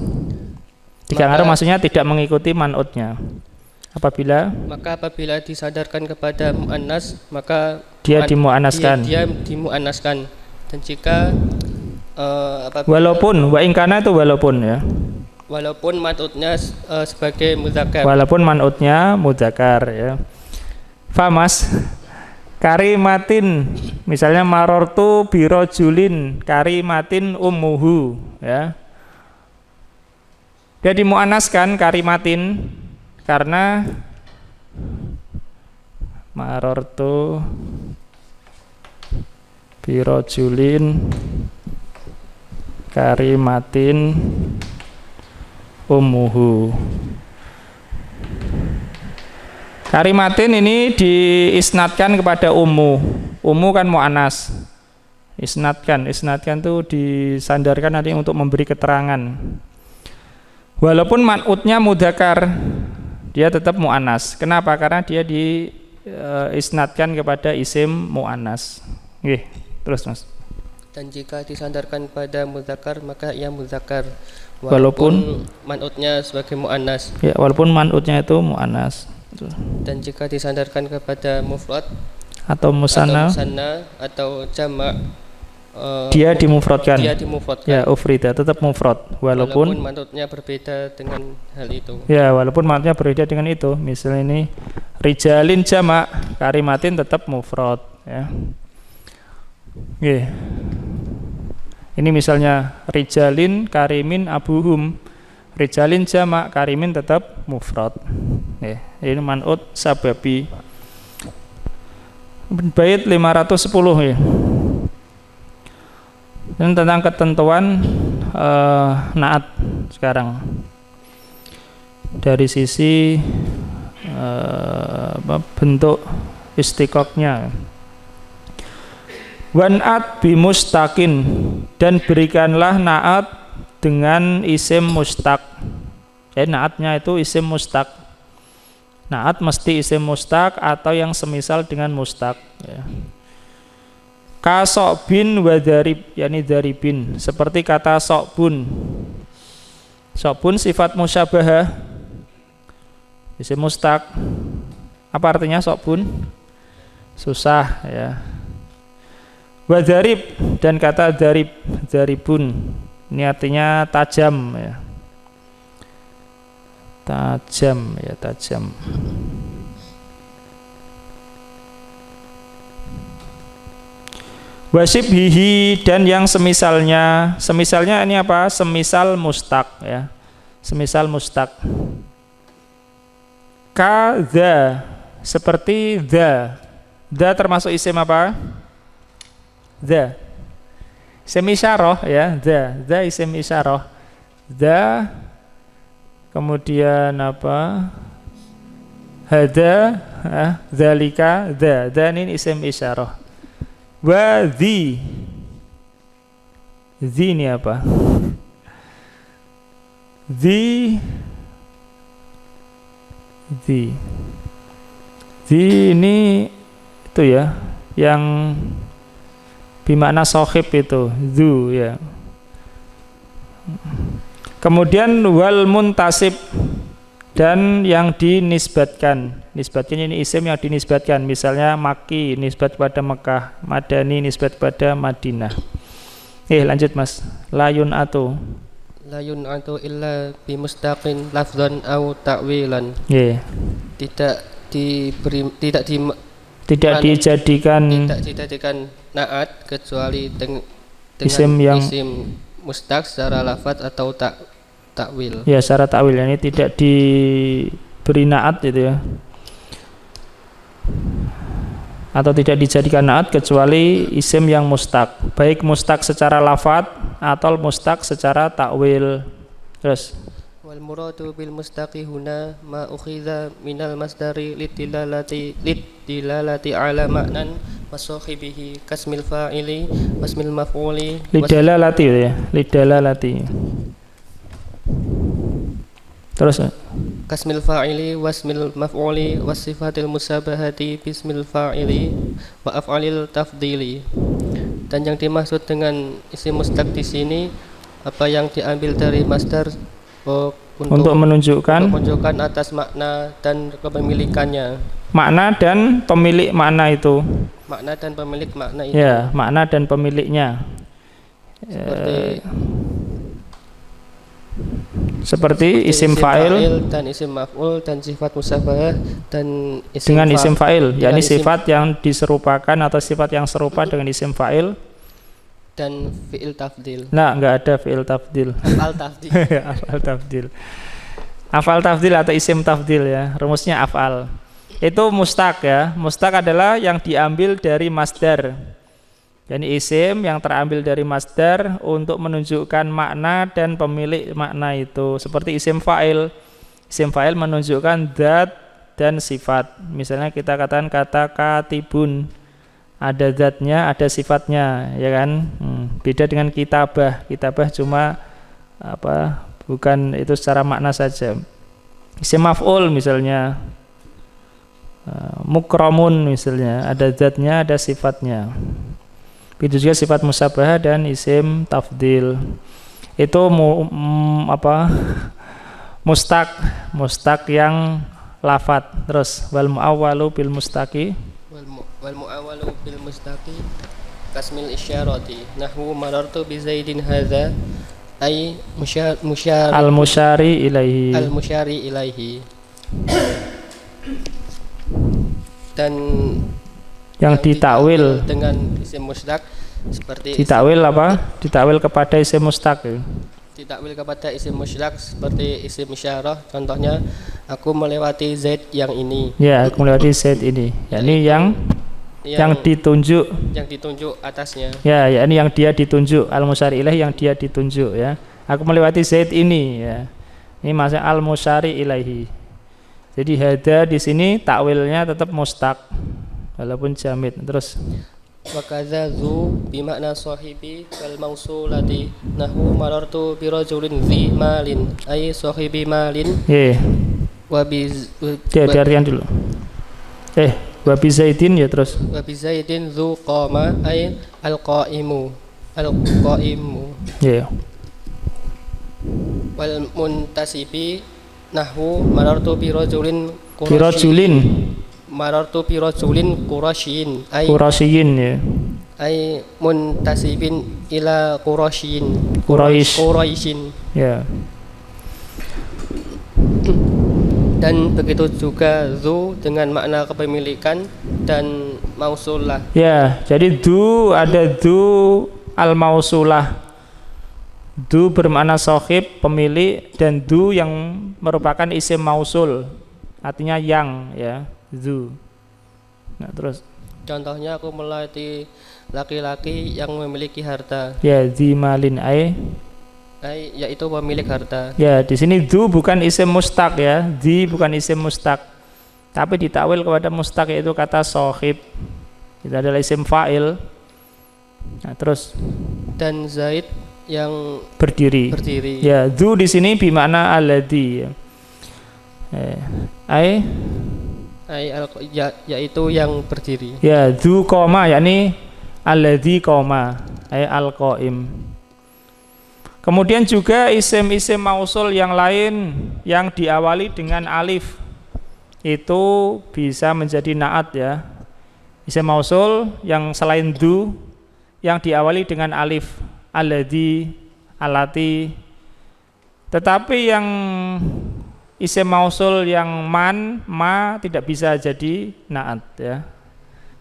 tidak ngaruh maksudnya tidak mengikuti man'utnya. Apabila disadarkan kepada muannas maka dia dimuannaskan. Dan jika walaupun wa in kana itu walaupun ya. Walaupun man'utnya sebagai mudzakkar. Walaupun man'utnya mudzakkar ya. Famas karimatin misalnya marortu birojulin karimatin ummuhu ya. Dia dimuannaskan karimatin karena marortu birojulin karimatin ummuhu. Karimatin ini diisnadkan kepada ummu. Ummu kan mu'annas. Isnadkan itu disandarkan nanti untuk memberi keterangan. Walaupun man'utnya mudzakkar, dia tetap mu'annas. Kenapa? Karena dia diisnadkan kepada isim mu'annas. Terus Mas. Dan jika disandarkan pada mudzakkar maka ia mudzakkar walaupun man'utnya sebagai mu'annas. Ya, walaupun man'utnya itu mu'annas. Dan jika disandarkan kepada mufrad atau musanna atau jamak dia dimufradkan. Ya, ufrida tetap mufrad walaupun man'utnya berbeda dengan hal itu. Ya, walaupun man'utnya berbeda dengan itu. Misalnya ini rijalin jamak, karimatin tetap mufrad ya. Ini misalnya rijalin karimin abuhum. Rijalin jamak, karimin tetap mufrad. Ini man'ut sababi. Bait 510 ya. Ini tentang ketentuan na'at sekarang. dari sisi bentuk istiqaqnya. Wan'at bimustaqin, dan berikanlah naat dengan isim mustaq. Naatnya itu isim mustaq. Naat mesti isim mustaq atau yang semisal dengan mustaq ya. Ka sokbin wa darib, yakni daribin, seperti kata sokbun. Sokbun sifat musyabahah, isim mustaq. Apa artinya sokbun? Susah ya. Wa darib, dan kata darib, daribun, ini artinya tajam ya. Tajam ya, tajam. Wasibhihi, dan yang semisalnya. Semisalnya ini apa? Semisal mustaq ya. Semisal mustaq. Ka dha, seperti dha. Dha termasuk isim apa? Dha. Isim isyarah ya, dha. Dha isim isyarah. Dha, kemudian apa? Hada, dzalika, dha. Dha ini isim isyarah. Wa dhi, dhi ini apa? Dhi, dhi, dhi ini itu ya, yang bimakna sohib itu, dhu ya. Kemudian wal muntasib, dan yang dinisbatkan. Nisbatkan ini isim yang dinisbatkan, misalnya Maki nisbat pada Mekah, Madani nisbat pada Madinah. Lanjut Mas. Layun atu illa bimustaqin lafzan au ta'wilan. Tidak dijadikan naat kecuali dengan isim mustaq secara lafaz atau takwil. Ya, secara takwil, ini tidak diberi naat gitu ya. Atau tidak dijadikan naat kecuali isim yang mustaq, baik mustaq secara lafaz atau mustaq secara takwil. Terus wal muradu bil mustaqi huna ma ukhidha minal masdari lidilalati ala ma'nan wasahibihi kasmil fa'ili wasmil maf'uli lidalalati ya, lidalalati. Terus kasmil fa'ili wasmil maf'uli wasifatil musabahati bismil fa'ili wa af'alil tafdili. Dan yang dimaksud dengan isim mustaq di sini apa yang diambil dari masdar untuk menunjukkan atas makna dan kepemilikannya. Makna dan pemilik makna itu. Makna dan pemilik makna itu. Ya, makna dan pemiliknya. Seperti isim fa'il dan isim maf'ul dan sifat musabahah dan isim dengan isim fa'il, yakni sifat yang diserupakan atau sifat yang serupa dengan isim fa'il dan fi'il tafdil. Nah, enggak ada fi'il tafdil. Af'al tafdil. Af'al tafdil. Af'al tafdil atau isim tafdil ya, rumusnya af'al. Itu mustaq ya. Mustaq adalah yang diambil dari masdar. Yani isim yang terambil dari masdar untuk menunjukkan makna dan pemilik makna itu. Seperti isim fa'il. Isim fa'il menunjukkan zat dan sifat. Misalnya kita katakan kata katibun, ada zatnya, ada sifatnya, ya kan? Beda dengan kitabah. Kitabah cuma apa? Bukan itu secara makna saja. Isim maf'ul misalnya mukramun misalnya, ada zatnya, ada sifatnya. Itu juga sifat musabahah dan isim tafdil. Itu mustaq yang lafat. Terus wal muawwalu bil mustaqi wal muawwalu bil mustaqi kasmil isyarati nahwu marartu bi zaidin hadza ay al musyari ilaihi dan yang ditakwil dengan isim mustaq seperti ditakwil apa? Ditakwil kepada isim mustaq. Ditakwil kepada isim mustaq seperti isim isyarah. Contohnya aku melewati Zaid yang ini. Ya, aku melewati Zaid ini. Yakni yang ditunjuk atasnya. Ya, yakni yang dia ditunjuk, al musyari ilaih yang dia ditunjuk ya. Aku melewati Zaid ini ya. Ini masih al-musyari ilaihi. Jadi hada di sini takwilnya tetap mustaq walaupun jamid. Terus wa kadza zu bimakna sahibi wal mausulati nahu marartu bi rajulin zi malin ay sahibi malin. Wa bi diartikan dulu. Wa bi zaidin ya terus. Wa bi zaidin zu qama ay al-qaimu. Wal muntasibi nahwu marartu bi rajulin qurasyin ay qurasyin ya ay muntasibin ila quraisyin ya. Dan begitu juga zu dengan makna kepemilikan dan mausulah ya. Jadi du ada du al mausulah. Du bermakna sohib, pemilik, dan du yang merupakan isim mausul, artinya yang, ya, du. Nah, terus. Contohnya aku melatih laki-laki yang memiliki harta. Ya, di malin yaitu pemilik harta. Ya, di sini du bukan isim mustaq ya, di bukan isim mustaq, tapi ditakwil kepada mustaq yaitu kata sohib. Itu adalah isim fa'il. Nah, terus. Dan Zaid yang berdiri. Ya, du di sini bermakna alladhi. Yaitu yang berdiri. Ya, du koma yakni alladhi koma al-qaim. Kemudian juga isim-isim mausul yang lain yang diawali dengan alif itu bisa menjadi naat ya. Isim mausul yang selain du yang diawali dengan alif, alladhi, alati. Tetapi yang isim mausul yang ma tidak bisa jadi naat ya.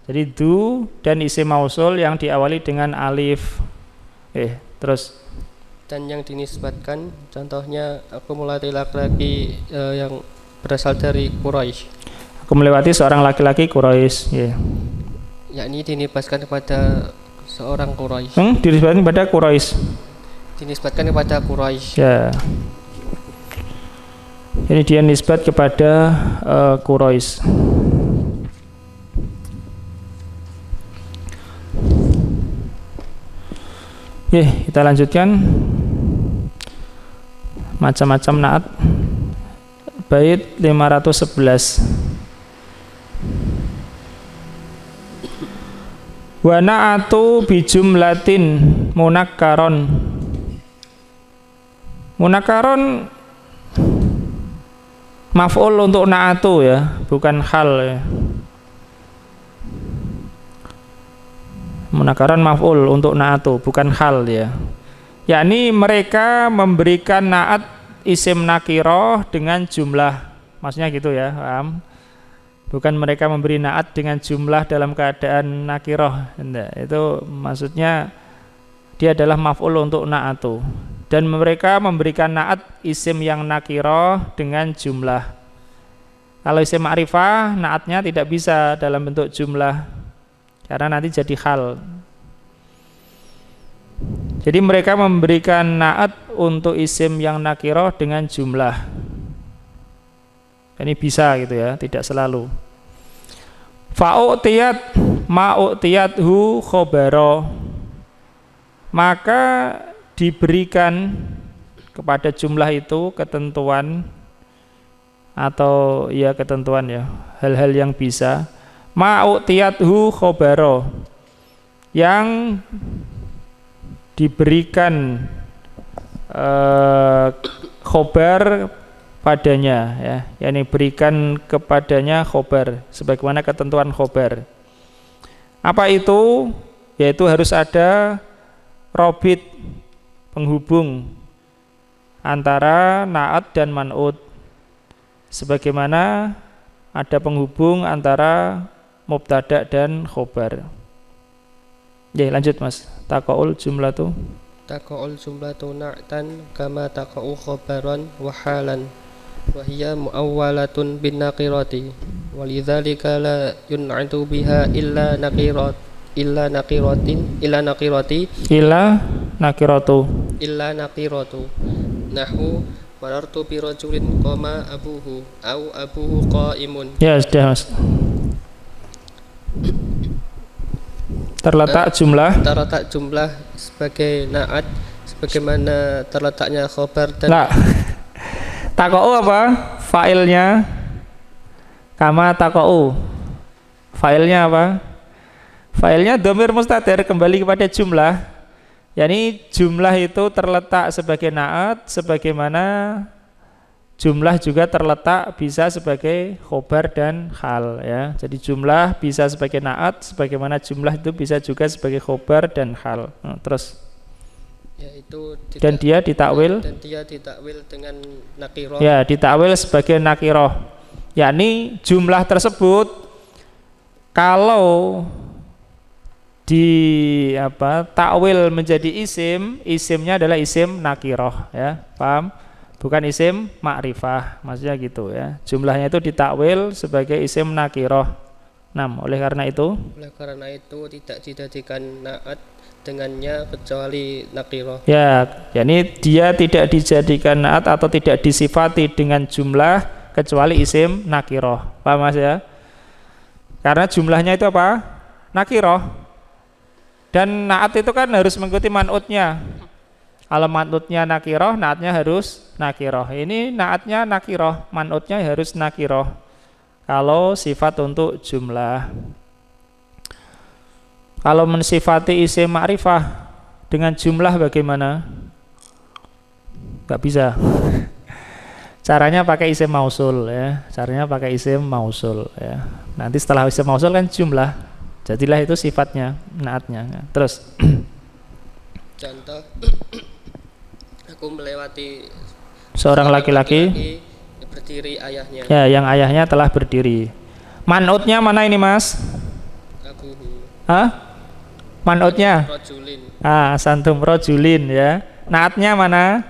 Jadi du dan isim mausul yang diawali dengan alif. Terus dan yang dinisbatkan, contohnya aku melatih laki-laki yang berasal dari Quraisy. Aku melewati seorang laki-laki Quraisy, yakni dinisbatkan kepada seorang Quraisy. Dinisbatkan kepada Quraisy. Dinisbatkan kepada Quraisy. Ya. Ini dia nisbat kepada Quraisy. Kita lanjutkan. Macam-macam naat. Bait 511. Wa na'atu bijumlatin munakkaron. Munakkaron maf'ul untuk na'atu ya, bukan hal ya. Munakkaron maf'ul untuk na'atu, bukan hal ya. Yakni mereka memberikan na'at isim nakiroh dengan jumlah. Maksudnya gitu ya, paham? Bukan mereka memberi na'at dengan jumlah dalam keadaan nakiroh. Enggak, itu maksudnya dia adalah maf'ul untuk na'atu. Dan mereka memberikan na'at isim yang nakiroh dengan jumlah. Kalau isim ma'rifah, na'atnya tidak bisa dalam bentuk jumlah, karena nanti jadi hal. Jadi mereka memberikan na'at untuk isim yang nakiroh dengan jumlah. Ini bisa gitu ya, tidak selalu. Fa'u'tiyat ma'u'tiyathu khobaro, maka diberikan kepada jumlah itu ketentuan atau ya ketentuan ya, hal-hal yang bisa. Ma'u'tiyathu khobaro, yang diberikan khobar padanya ya, yakni berikan kepadanya khobar sebagaimana ketentuan khobar. Apa itu? Yaitu harus ada robit, penghubung antara na'at dan man'ut, sebagaimana ada penghubung antara mubtada dan khobar. Lanjut Mas. Taqaul jumlatu na'tan kama taqa'u khobaran wa halan wa hiya muawwalatun bin naqirati walidzalika la yun'atu biha illa nakiratu nahwu marartu bi rajulin qama abuhu au abuhu qa'imun. Ya, sudah Mas. Terletak jumlah sebagai na'at sebagaimana terletaknya khobar dan tako'u apa? Failnya kama tako'u. Failnya apa? Failnya dhamir mustatir kembali kepada jumlah. Yani jumlah itu terletak sebagai na'at sebagaimana jumlah juga terletak bisa sebagai khobar dan hal ya. Jadi jumlah bisa sebagai na'at sebagaimana jumlah itu bisa juga sebagai khobar dan hal. Terus yaitu dan dia ditakwil dengan nakiroh. Ya, ditakwil sebagai nakiroh. Yakni jumlah tersebut kalau takwil menjadi isimnya adalah isim nakiroh ya. Paham? Bukan isim ma'rifah, maksudnya gitu ya. Jumlahnya itu ditakwil sebagai isim nakiroh. Oleh karena itu tidak dijadikan na'at dengannya kecuali nakiroh. Ya, yakni dia tidak dijadikan na'at atau tidak disifati dengan jumlah kecuali isim nakiroh. Paham Mas ya? Karena jumlahnya itu apa? Nakiroh. Dan na'at itu kan harus mengikuti man'utnya. Kalau man'utnya nakiroh, na'atnya harus nakiroh. Ini na'atnya nakiroh, man'utnya harus nakiroh. Kalau sifat untuk jumlah. Kalau mensifati isim ma'rifah dengan jumlah bagaimana? Gak bisa. Caranya pakai isim mausul ya. Caranya pakai isim mausul ya. Nanti setelah isim mausul kan jumlah. Jadilah itu sifatnya, naatnya. Terus contoh, aku melewati seorang laki-laki berdiri ayahnya. Ya, yang ayahnya telah berdiri. Man'utnya mana ini Mas? Abuhu. Man'utnya? Rajulin. Santum rajulin ya. Naatnya mana?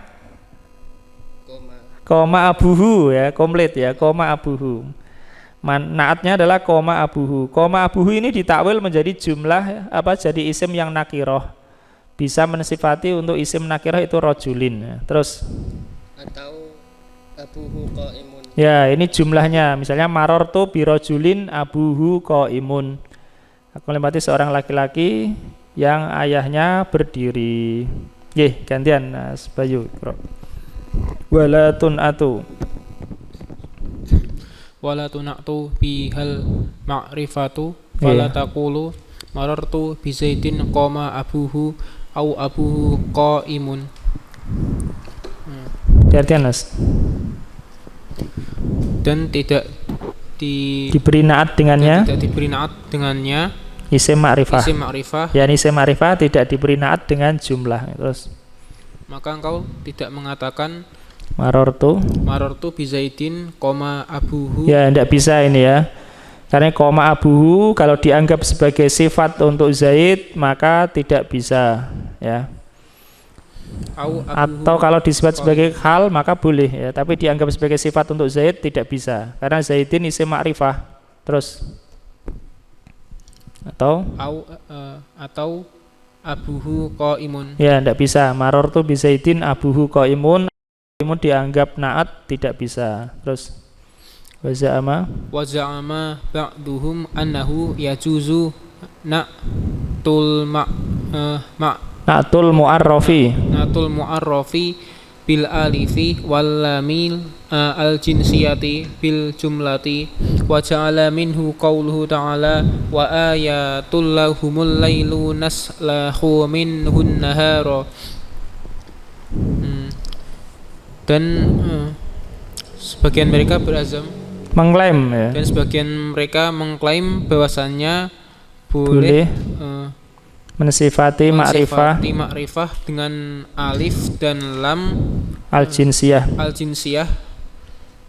Koma abuhu ya, komplit ya, koma abuhu. Naatnya adalah koma abuhu. Koma abuhu ini ditakwil menjadi jumlah jadi isim yang nakiroh. Bisa mensifati untuk isim nakiroh itu rajulin ya. Terus atau abuhu qaimun. Ya, ini jumlahnya. Misalnya marartu bi rajulin abuhu qaimun. Aku melewati seorang laki-laki yang ayahnya berdiri. Gantian Mas Bayu. Wala tun'atu bihal ma'rifatu wala taqulu marartu bi zaidin qama abuhu au abuhu qaimun. Artinya Mas, dan tidak diberi naat dengannya isim ma'rifah. Ya, isim ma'rifah tidak diberi naat dengan jumlah. Terus maka engkau tidak mengatakan marartu bi zaidin koma abuhu. Ya, tidak bisa ini ya. Karena koma abuhu kalau dianggap sebagai sifat untuk Zaid maka tidak bisa ya. Atau kalau disifat sebagai hal maka boleh ya, tapi dianggap sebagai sifat untuk Zaid tidak bisa. Karena Zaidin isim ma'rifah. Terus atau abuhu qaimun. Ya, tidak bisa. Marartu bi Zaidin abuhu qaimun. Qaimun dianggap naat tidak bisa. Terus wa za'ama ba'duhum annahu yajuzu na'tul mu'arrafi bil alifi wal lamil al jinsiyati bil jumlati wa ja'ala minhu qawluhu ta'ala wa ayatul lahumul lailu naslahu minhun nahara. Dan sebagian mereka berazam mengklaim ya. Dan sebagian mereka mengklaim bahwasannya boleh mensifati ma'rifah dengan alif dan lam al-jinsiyah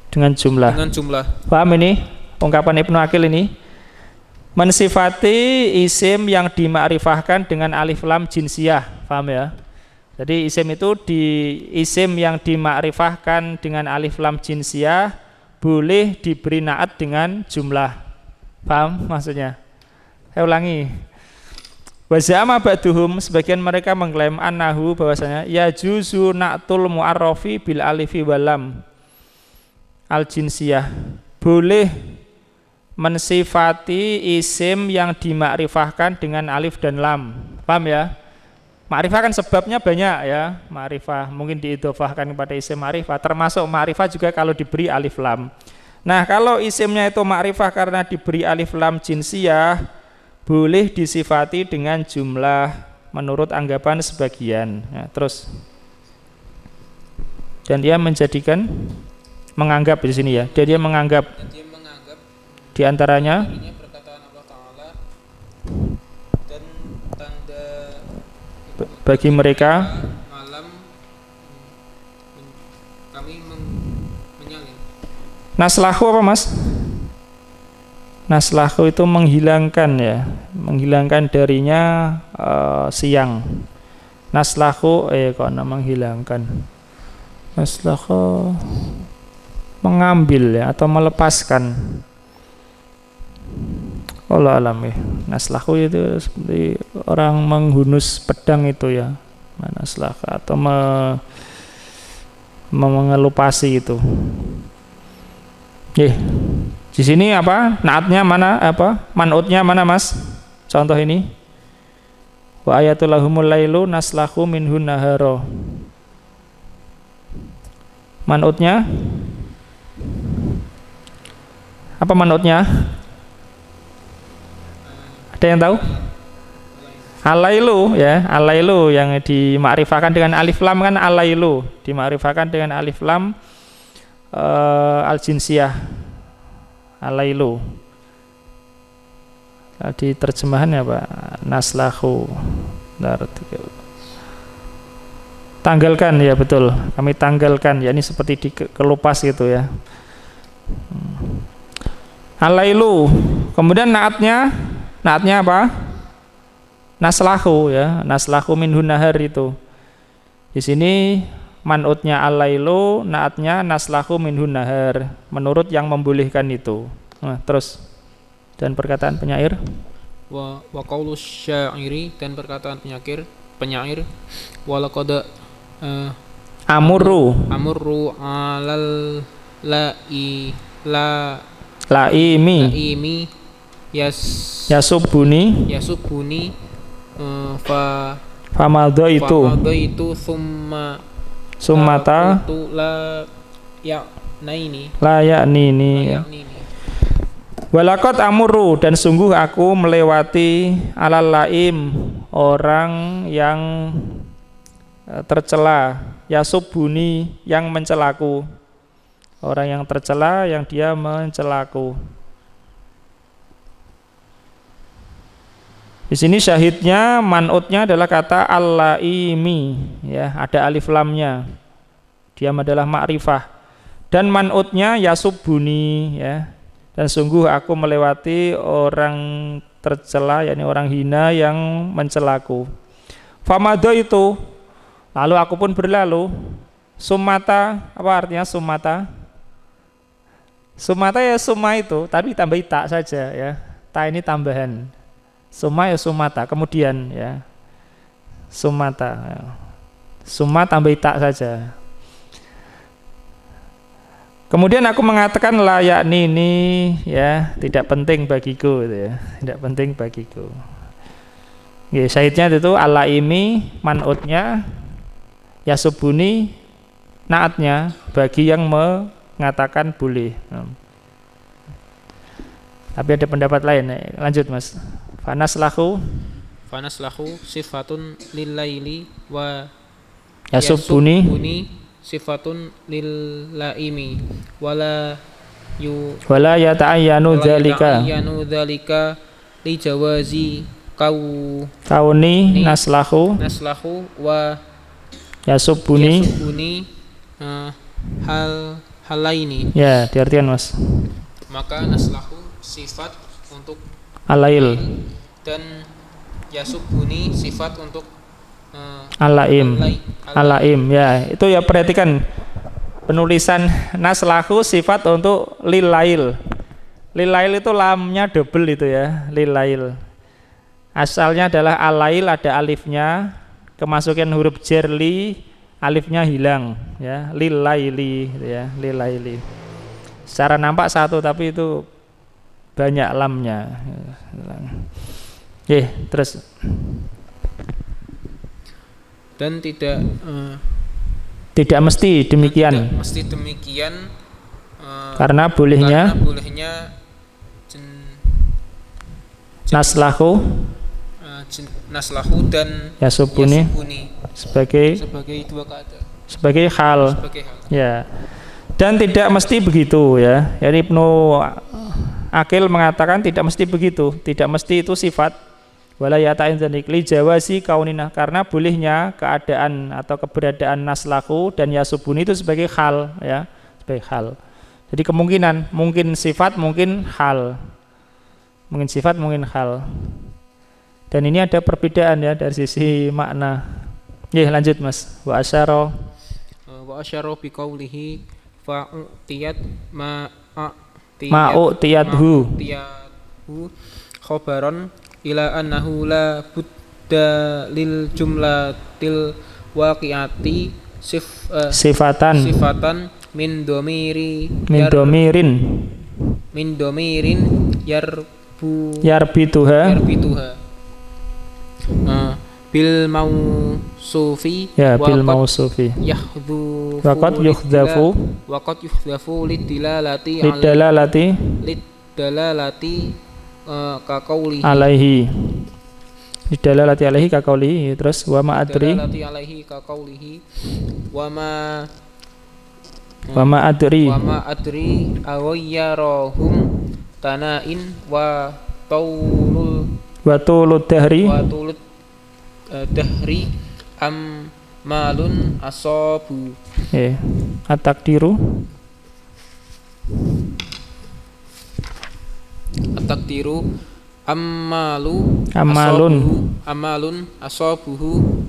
dengan jumlah. Paham ini ungkapan Ibnu Aqil ini? Mensifati isim yang dimakrifahkan dengan alif lam jinsiyah. Paham ya? Jadi isim yang dimakrifahkan dengan alif lam jinsiyah boleh diberi naat dengan jumlah. Paham maksudnya? Saya ulangi. Wa za'ama ba'duhum, sebagian mereka mengklaim annahu bahwasanya ya juzu na'tul mu'arrafi bil alifi walam al jinsiyah, boleh mensifati isim yang dimakrifahkan dengan alif dan lam. Paham ya? Makrifah kan sebabnya banyak ya. Makrifah mungkin diidhofahkan kepada isim makrifah, termasuk makrifah juga kalau diberi alif lam. Nah, kalau isimnya itu makrifah karena diberi alif lam jinsiyah, boleh disifati dengan jumlah menurut anggapan sebagian. Nah, terus dan dia menganggap di sini ya. Dia menganggap di antaranya perkataan Allah Ta'ala dan tanda bagi mereka malam kami menyalin. Naslahu apa mas? Naslahu itu menghilangkan ya, menghilangkan darinya siang. Naslahu menghilangkan. Naslahu mengambil ya atau melepaskan. Allah alam ya. Naslahu itu seperti orang menghunus pedang itu ya. Naslah atau mengelupasi itu. Di sini apa? Naatnya mana? Apa? Man'utnya mana mas? Contoh ini. Wa ayatul lahumul lailu naslahu minhun nahara. Man'utnya? Apa man'utnya? Ada yang tahu? Alailu ya, alailu yang dimakrifahkan dengan alif lam kan alailu, dimakrifahkan dengan alif lam al jinsiyah. Alailu. Di terjemahannya Pak, naslahu. Tanggalkan ya betul. Kami tanggalkan ya, ini seperti dikelupas gitu ya. Alailu. Kemudian naatnya apa? Naslahu ya, naslahu minhun nahar itu. Di sini man'utnya alailu, naatnya naslahu minhun nahar, menurut yang membolehkan itu. Nah, terus dan perkataan penyair Wa qaulus syairi, dan perkataan penyair walaqad amurru alal laimi yasubuni famado itu summata la yaknini walaqad amurru, dan sungguh aku melewati alal laim, orang yang tercela, yasubuni, yang mencelaku, orang yang tercela yang dia mencelaku. Di sini syahidnya man'utnya adalah kata al-laimi ya, ada alif lamnya. Dia adalah ma'rifah. Dan man'utnya yasubuni ya. Dan sungguh aku melewati orang tercela, yakni orang hina yang mencelaku. Famado itu, lalu aku pun berlalu. Sumata, apa artinya sumata? Sumata ya summa itu, tapi tambah ta saja ya. Ta ini tambahan. Summa ya sumata, kemudian ya sumata ya. Summa tambah ta saja. Kemudian aku mengatakan layak ini ya, tidak penting bagiku gitu ya, tidak penting bagiku. Ya, syahidnya itu alaimi, man'utnya yasubuni, naatnya bagi yang mengatakan boleh. Tapi ada pendapat lain. Lanjut mas. Fanaslahu sifatun lillaili wa yasubuni sifatun lillaimi wala yata'ayyanu dzalika li jawazi kauni naslahu wa yasubuni halaini ya, diartikan mas. Maka naslahu sifat untuk alail dan yasubuni sifat untuk alaim ya, itu ya, perhatikan penulisan naslahu sifat untuk lilail itu lamnya double itu ya, lilail. Asalnya adalah alail, ada alifnya, kemasukan huruf jerli, alifnya hilang ya, lilaili ya, lilaili. Secara nampak satu tapi itu banyak lamnya. Terus dan tidak mesti demikian. Tidak mesti demikian karena bolehnya naslahu dan yasubuni sebagai dua kata, sebagai hal. Ya. Dan tidak mesti begitu ya. Jadi Ibnu Aqil mengatakan tidak mesti begitu, tidak mesti itu sifat. Wala yata'in dzalik li jawazi kaunina, karena bolehnya keadaan atau keberadaan naslahu dan yasubuni itu sebagai hal ya, sebagai hal. Jadi kemungkinan mungkin sifat, mungkin hal. Mungkin sifat, mungkin hal. Dan ini ada perbedaan ya dari sisi makna. Lanjut Mas. Wa asyara biqaulihi fa'utiyat ma'utiyathu khabaran ila annahu la budda lil jumlatil waqi'ati sifatan min domirin yarbituha bil mausufi bil mausufi waqad yuhdhafu lidalalati ka qawlihi alaihi ka qawlihi. Terus wa ma adri awayyarahum tanain wa tulud dahri am malun asabu. At-takdiru amalun asabuhu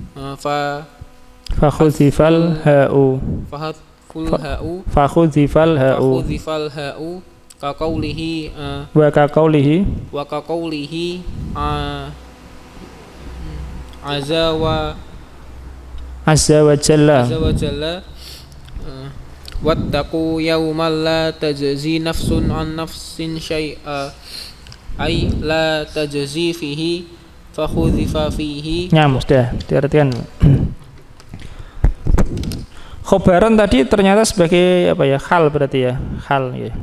fakhudhifal ha'u ka qawlihi wa ka qawlihi azza wa jalla wattaqu yawman la tajzi nafsun an nafsin syai'a ay la tajzi fihi fakhudhifa fihi. Sudah diartikan. Khobaran tadi ternyata sebagai apa ya, hal berarti ya, hal ya,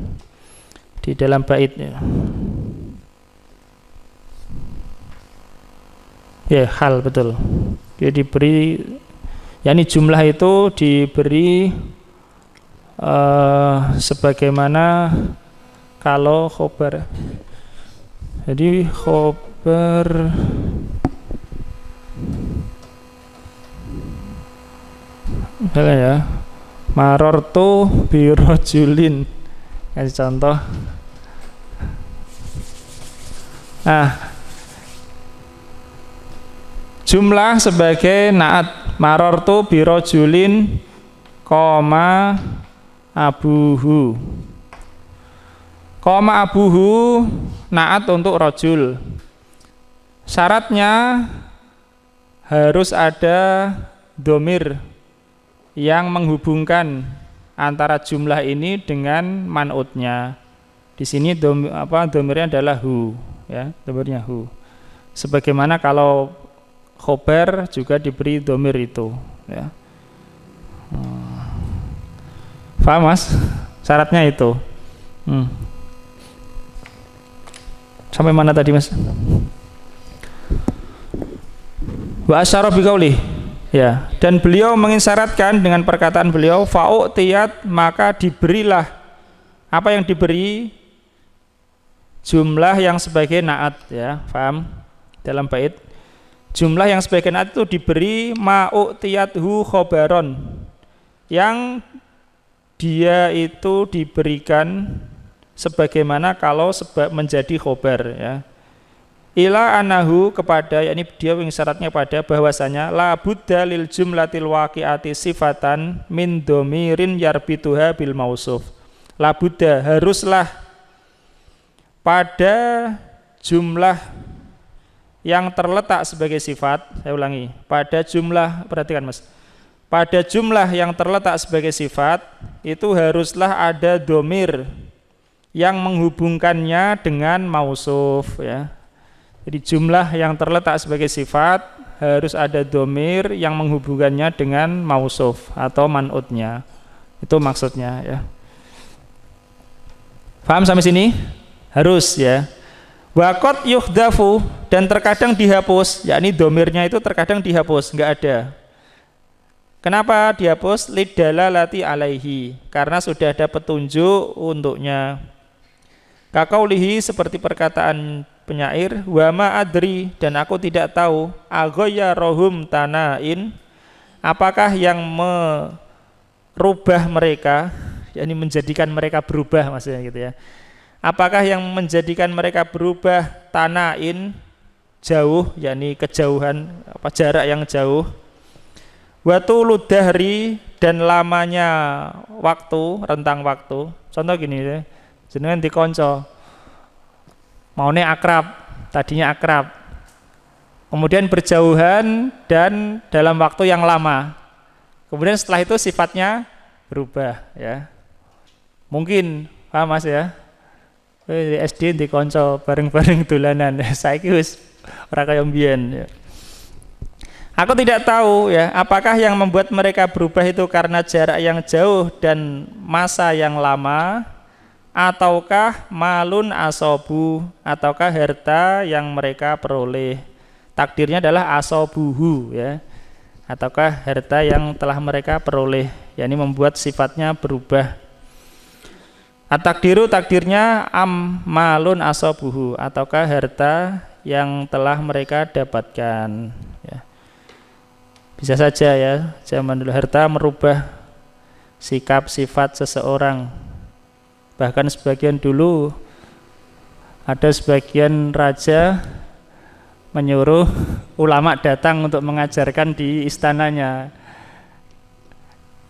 di dalam bait ya, hal betul. Dia diberi, yakni jumlah itu diberi sebagaimana kalau khobar. Jadi khobar ya, marortu birojulin, kasih contoh. Jumlah sebagai naat, marortu birojulin koma abuhu. Koma abuhu naat untuk rojul. Syaratnya harus ada domir yang menghubungkan antara jumlah ini dengan man'utnya. Di sini domirnya adalah hu, ya, domirnya hu. Sebagaimana kalau khobar juga diberi domir itu, ya. Paham Mas? Syaratnya itu. Sampai mana tadi Mas? Wa asyara biqauli. Ya, dan beliau mengisyaratkan dengan perkataan beliau fa'utiyat, maka diberilah. Apa yang diberi? Jumlah yang sebagai naat, ya, paham? Dalam bait jumlah yang sebagai naat itu diberi ma'utiyathu khobaron, yang dia itu diberikan sebagaimana kalau menjadi khobar, ya. Ila anahu, kepada, yakni dia syaratnya pada bahwasanya la budda lil jumlatil waqi'ati sifatan min domirin yarbituha bil mausuf. La budda, haruslah pada jumlah yang terletak sebagai sifat, saya ulangi, pada jumlah, perhatikan Mas, pada jumlah yang terletak sebagai sifat itu haruslah ada domir yang menghubungkannya dengan mausuf ya. Jadi jumlah yang terletak sebagai sifat harus ada domir yang menghubungkannya dengan mausuf atau man'utnya. Itu maksudnya ya. Paham sampai sini? Harus ya. Waqat yuhdafu, dan terkadang dihapus, yakni domirnya itu terkadang dihapus, enggak ada. Kenapa dihapus? Lidalalati alaihi, karena sudah ada petunjuk untuknya. Kakaulihi, seperti perkataan penyair, wa ma adri, dan aku tidak tahu, aghayyarahum tanain, apakah yang merubah mereka, yakni menjadikan mereka berubah maksudnya gitu ya. Apakah yang menjadikan mereka berubah tanain, jauh, yakni kejauhan, jarak yang jauh, watulud dahri, dan lamanya waktu, rentang waktu. Contoh gini ya, jenengan dikonco, maunya akrab, tadinya akrab, kemudian berjauhan dan dalam waktu yang lama, kemudian setelah itu sifatnya berubah ya. Mungkin paham Mas ya, SD di konco bareng-bareng dolanan, saiki wis ora kaya mbiyen ya. Aku tidak tahu ya, apakah yang membuat mereka berubah itu karena jarak yang jauh dan masa yang lama, ataukah malun asobu, ataukah harta yang mereka peroleh. Takdirnya adalah asobuhu ya, ataukah harta yang telah mereka peroleh, yakni membuat sifatnya berubah. At-takdiru, takdirnya malun asobuhu, ataukah harta yang telah mereka dapatkan ya. Bisa saja ya, zaman dulu harta merubah sikap sifat seseorang. Bahkan sebagian dulu ada sebagian raja menyuruh ulama datang untuk mengajarkan di istananya.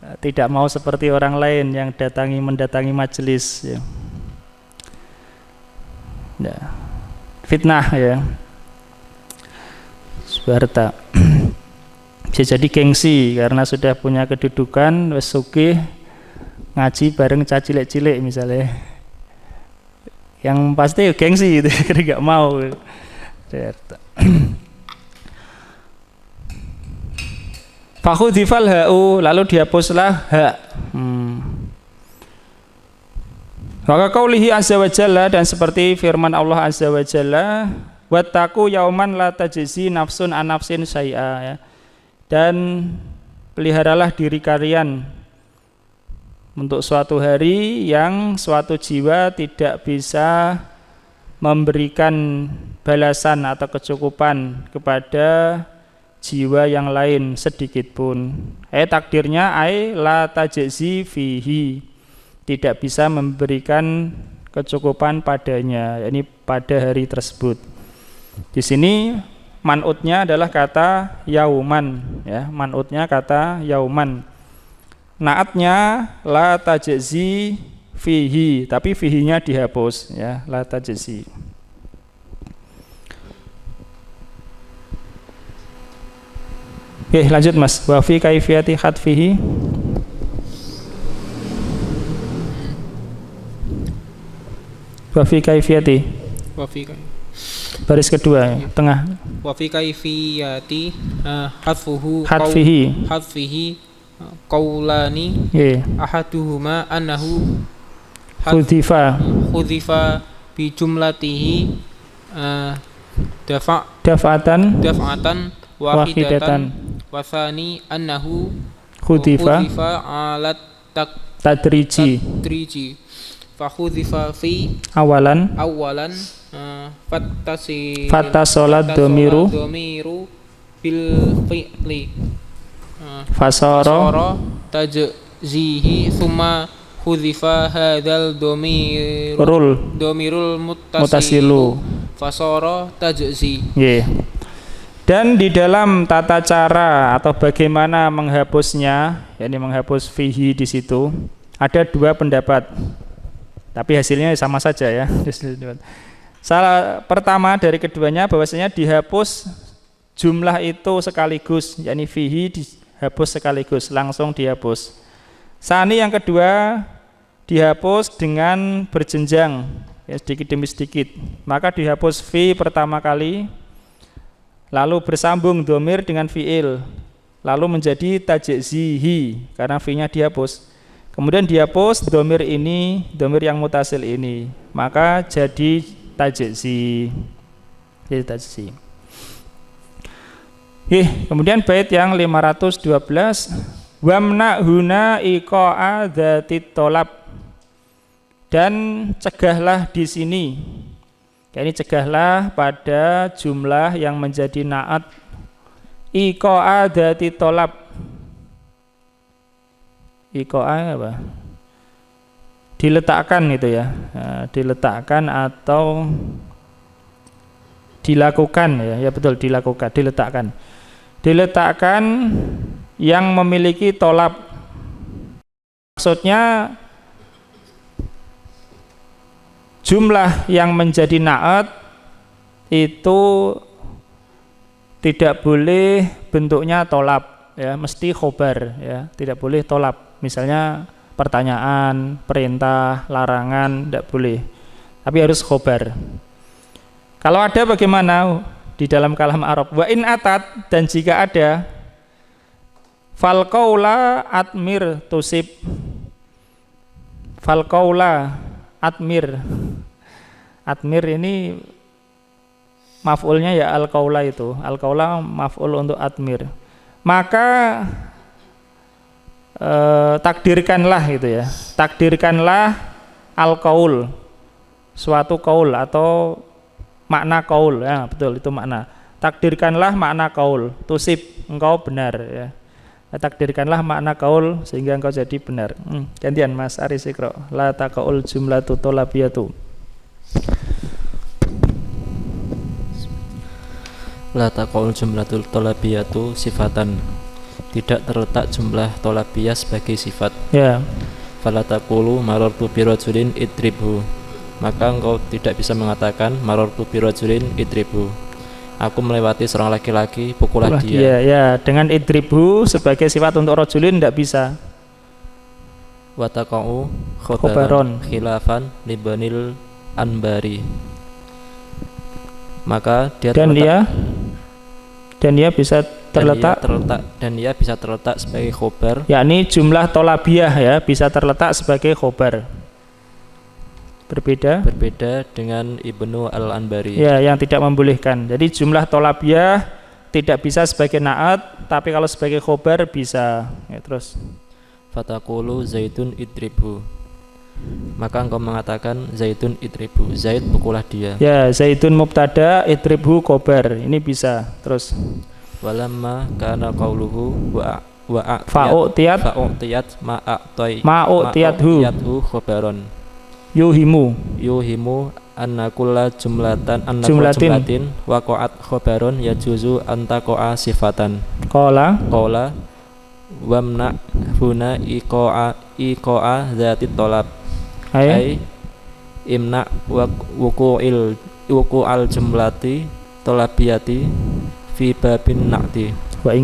Tidak mau seperti orang lain yang mendatangi majelis ya. Ya. Fitnah ya. Harta bisa jadi gengsi karena sudah punya kedudukan, wis sugih, ngaji bareng cah cilik-cilik misalnya. Yang pasti gengsi itu, enggak mau. Fakhudhifal ha'u, lalu dihapuslah hak. Maka qaulihi azza wa jalla, dan seperti firman Allah azza wa jalla, wattaqu yauman la tajzi nafsun an nafsin syai'a ya. Dan peliharalah diri kalian untuk suatu hari yang suatu jiwa tidak bisa memberikan balasan atau kecukupan kepada jiwa yang lain sedikit pun. Takdirnya la tajzi fihi, tidak bisa memberikan kecukupan padanya, yakni pada hari tersebut. Di sini man'utnya adalah kata yauman ya, man'utnya kata yauman. Naatnya la tajzi fihi, tapi fihinya dihapus ya, la tajzi. Oke, lanjut Mas. Wa fi kaifiyati khatfihi. Wa fi kaifiyati. Wa fi baris kedua ya, tengah. Wa fi kaifiyati khatfihi qaulani ahaduhuma annahu khudhifa bi jumlatihi daf'atan wahidatan wasani annahu khudhifa alat tadriji fa khudhifa fi awalan fattasolat domiru bil fi'li fasara tajzihi thumma khudhifa hadzal domirul muttasilu fasara tajzi. Dan di dalam tata cara atau bagaimana menghapusnya, yakni menghapus fihi di situ, ada dua pendapat. Tapi hasilnya sama saja ya. Salah pertama dari keduanya bahwasanya dihapus jumlah itu sekaligus, yakni fihi dihapus sekaligus, langsung dihapus. Sani yang kedua dihapus dengan berjenjang, ya, sedikit demi sedikit. Maka dihapus fi pertama kali, lalu bersambung dhamir dengan fiil, lalu menjadi tajzihi karena fi-nya dihapus. Kemudian dihapus dhamir ini, dhamir yang mutasil ini, maka jadi tajzi. Jadi tajzi. Kemudian bait yang 512, wamna huna iqa'a dzatit tolab, dan cegahlah di sini. Ini cegahlah pada jumlah yang menjadi naat iqa'a dzatit tolab. Iqa'a apa? Diletakkan itu ya, diletakkan atau dilakukan ya, betul, diletakkan yang memiliki tolab. Maksudnya jumlah yang menjadi naat itu tidak boleh bentuknya tolab ya, mesti khobar ya, tidak boleh tolab. Misalnya pertanyaan, perintah, larangan, tidak boleh, tapi harus khobar. Kalau ada bagaimana di dalam kalam Arab? Wa in atat, dan jika ada, fal qaula atmir tusib. Fal qaula atmir. Atmir ini maf'ulnya ya al qaula itu. Al qaula maf'ul untuk atmir. Maka takdirkanlah itu ya, takdirkanlah al-qaul, suatu qaul atau makna qaul ya, betul itu makna. Takdirkanlah makna qaul, tusib, engkau benar ya. Takdirkanlah makna qaul sehingga engkau jadi benar. Gantian Mas Aris Iqra. La taqaul jumlatu tolabiyatu. La taqaul jumlatul tolabiyatu sifatan, tidak terletak jumlah tolabiyah sebagai sifat. Ya. Fala taqulu marartu bi rajulin idribhu, maka engkau tidak bisa mengatakan marartu bi rajulin idribhu, aku melewati seorang laki-laki, pukullah dia. Ya, dengan idribhu sebagai sifat untuk rajulin tidak bisa. Wa taqa'u khobaron khilafan libanil anbari, maka dia dan dia bisa terletak sebagai khobar, yakni jumlah tolabiyah ya, bisa terletak sebagai khobar. Berbeda dengan Ibnu Al-Anbari ya, yang tidak membolehkan. Jadi jumlah tolabiyah tidak bisa sebagai naat, tapi kalau sebagai khobar bisa ya. Terus fataqulu zaitun idribhu, maka engkau mengatakan zaitun idribhu, Zaid pukullah dia. Ya, zaitun mubtada, idribhu khobar, ini bisa. Terus walamma kana qauluhu wa fa'utiyat ma'utiyathu khobaron yuhimu anna kulla jumlatin waqa'at khobaron yajuzu antaqa'a sifatan. Qala wamna huna iqa'a zatit tolab ay imna wuqu'al jumlati tolabiyati fi babin na'ti wa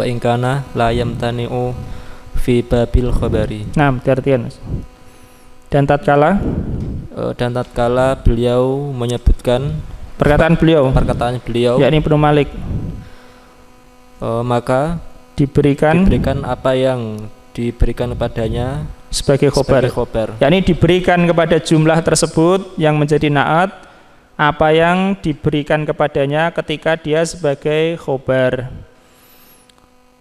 ingkana la yamtani'u fi babil khabari. Nah, artian. Dan tatkala beliau menyebutkan perkataan beliau yakni Ibnu Malik, maka diberikan apa yang diberikan kepadanya sebagai khobar, yakni diberikan kepada jumlah tersebut yang menjadi naat apa yang diberikan kepadanya ketika dia sebagai khobar.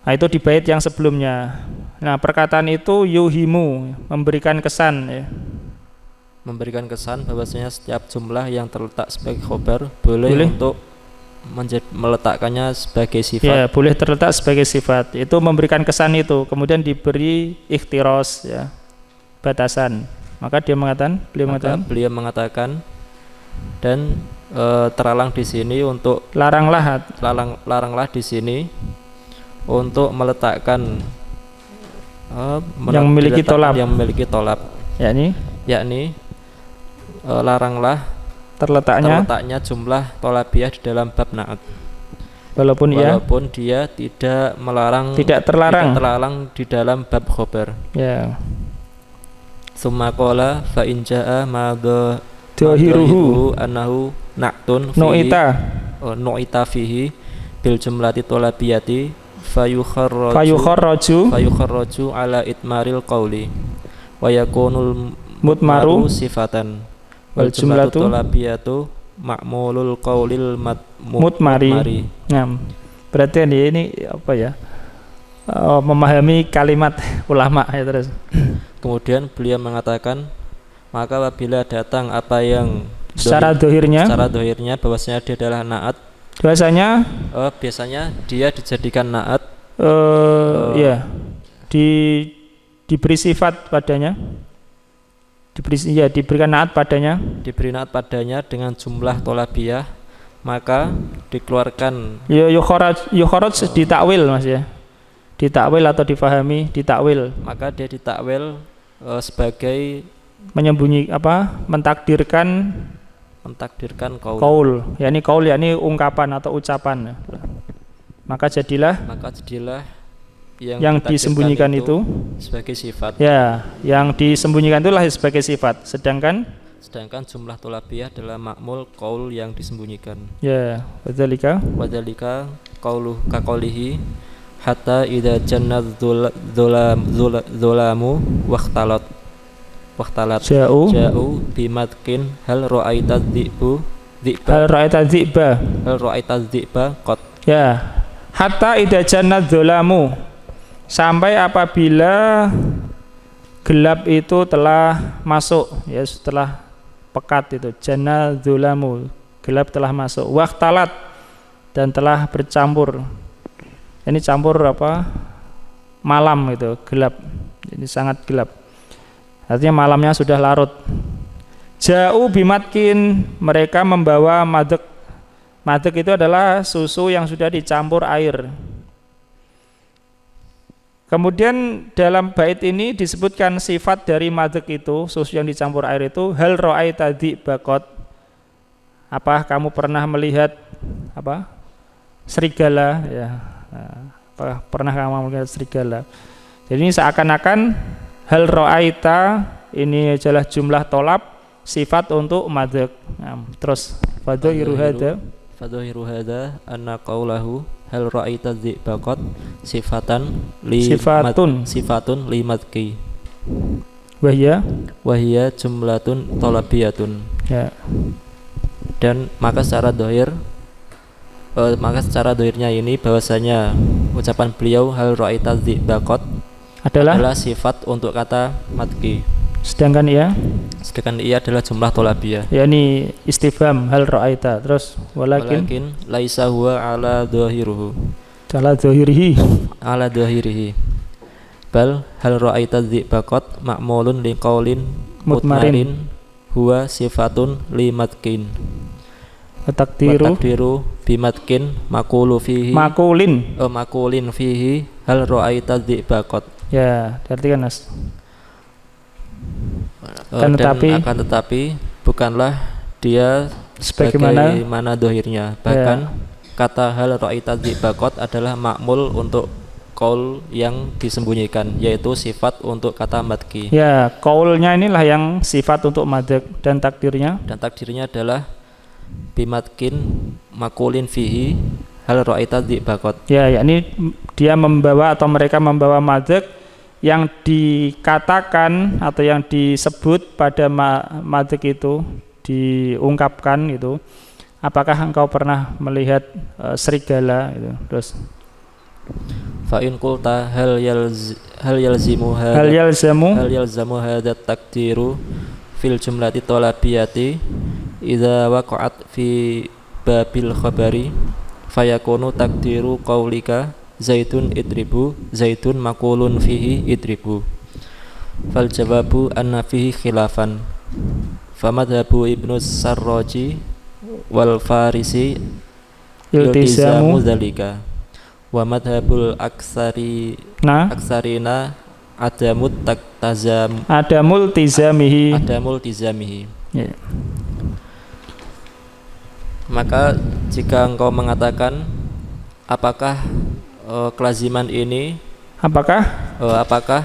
Nah, itu di bait yang sebelumnya. Nah, perkataan itu yuhimu, memberikan kesan ya. Memberikan kesan bahwasanya setiap jumlah yang terletak sebagai khobar boleh untuk meletakkannya sebagai sifat. Ya, boleh terletak sebagai sifat. Itu memberikan kesan itu, kemudian diberi ikhtiros ya, batasan. Maka beliau mengatakan dan terlarang di sini untuk laranglah di sini untuk meletakkan yang memiliki tolab, yakni laranglah terletaknya jumlah tolabiyah di dalam bab na'at. Walaupun dia tidak terlarang di dalam bab khobar. Ya. Summa qala fa in jaa ma dhahiruhu annahu na'tun nu'ita fihi bil jumlati tolabiyati fayukharraju ala itmaril qawli wa yakunul mutmaru sifatan wal jumlatu tolabiyatu ma'mulul qawlil mutmari. Nah, berarti ini apa ya? Memahami kalimat ulama ya terus. Kemudian beliau mengatakan, maka apabila datang apa yang secara dohirnya bahwasanya dia adalah na'at, biasanya dia dijadikan na'at, ya, diberi sifat padanya, diberikan na'at padanya, diberi na'at padanya dengan jumlah tolabiyah, maka dikeluarkan yukharaj ditakwil Mas ya, ditakwil atau difahami, ditakwil, maka dia ditakwil sebagai mentakdirkan qaul, yakni ungkapan atau ucapan. Maka jadilah yang disembunyikan itu sebagai sifat. Ya, yang disembunyikan itulah sebagai sifat. Sedangkan jumlah tolabiyah adalah makmul qaul yang disembunyikan. Ya, wadzalika qauluhu kaqaulihi hatta idza jannat dzulamu waqtalat ja'u bimatkin hal ra'aita dzi'ba qad. Ya, hatta idza jannat dzulamu, sampai apabila gelap itu telah masuk, ya setelah pekat itu jannat dzulamu, gelap telah masuk, waqtalat, dan telah bercampur. Ini campur malam itu, gelap. Ini sangat gelap. Artinya malamnya sudah larut. Ja'u bimatkin, mereka membawa madek. Madek itu adalah susu yang sudah dicampur air. Kemudian dalam bait ini disebutkan sifat dari madek itu, susu yang dicampur air itu, hal ra'aita dzi'baqat. Apa kamu pernah melihat serigala ya? Pernah kamu melihat serigala? Jadi ini seakan-akan hal ra'aita ini adalah jumlah tolab, sifat untuk madek. Nah, terus fadhahiru hadza anna qaulahu hal ra'aita dzi'baqat sifatun li madki wahya jumlatun tolabiyatun. Ya. Dan maka secara dohirnya ini bahwasanya ucapan beliau hal ra'aita dzi'baqat adalah sifat untuk kata madki. Sedangkan ia adalah jumlah tolabiyah. Yani istifham hal ra'aita. Terus walakin laisa huwa ala dhahirihi bal hal ra'aita dzi'baqat ma'mulun liqaulin mutmarin huwa sifatun li matkin. Takdiru bimatkin makulin fihi hal ra'aita dzi'baqat. Ya, diartikan Mas. Tetapi bukanlah dia sebagaimana dohirnya. Bahkan kata hal ra'aita dzi'baqat adalah makmul untuk qaul yang disembunyikan, yaitu sifat untuk kata madki. Ya, qaulnya inilah yang sifat untuk madek, dan takdirnya adalah bimatkin makulin fihi hal ra'aita dzi'baqat. Ya, yakni dia membawa atau mereka membawa madek yang dikatakan atau yang disebut pada madek itu, diungkapkan itu, apakah engkau pernah melihat serigala itu. Terus fa in qulta hal yalzamu hadza takdiru fil jumlati talabiyati idza waqa'at fi babil khabari fayakunu takdiru qaulika zaitun idribu zaitun makulun fihi idribu. Fal jawabu anna fihi khilafan. Famadhabu Ibnu Sarraji wal Farisi iltizamu dzalika. Wa madhabul aksarina adamul tizamihi. Yeah. Maka jika engkau mengatakan apakah kelaziman ini apakah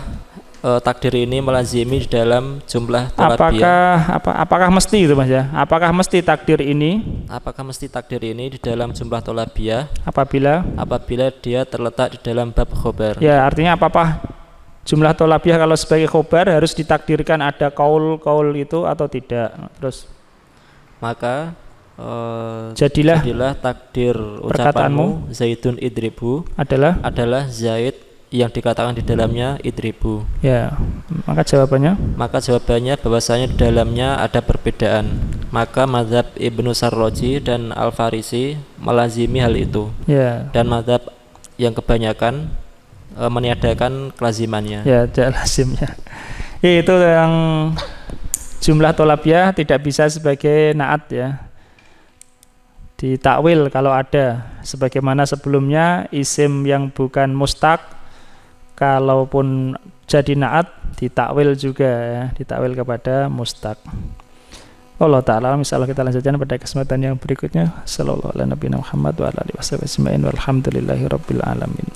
takdir ini melazimi di dalam jumlah tolabiyah. Apakah mesti itu Mas ya? Apakah mesti takdir ini? Apakah mesti takdir ini di dalam jumlah tolabiyah? Apabila dia terletak di dalam bab khobar. Ya, artinya apa jumlah tolabiyah kalau sebagai khobar harus ditakdirkan ada kaul itu atau tidak? Terus maka jadilah takdir ucapanmu Zaidun idribu adalah Zaid yang dikatakan di dalamnya idribu. Ya, maka jawabannya bahwasanya di dalamnya ada perbedaan. Maka mazhab Ibnu Sarroji dan Al-Farisi melazimi hal itu. Ya. Dan mazhab yang kebanyakan meniadakan kelazimannya. Ya, lazimnya. Itu yang jumlah tolabiyah tidak bisa sebagai naat ya. Ditakwil kalau ada, sebagaimana sebelumnya isim yang bukan mustaq kalaupun jadi naat ditakwil juga ya, ditakwil kepada mustaq. Allah taala, misalnya kita lanjutkan pada kesempatan yang berikutnya. Sallallahu alaihi wasallam walhamdulillahirabbil alamin.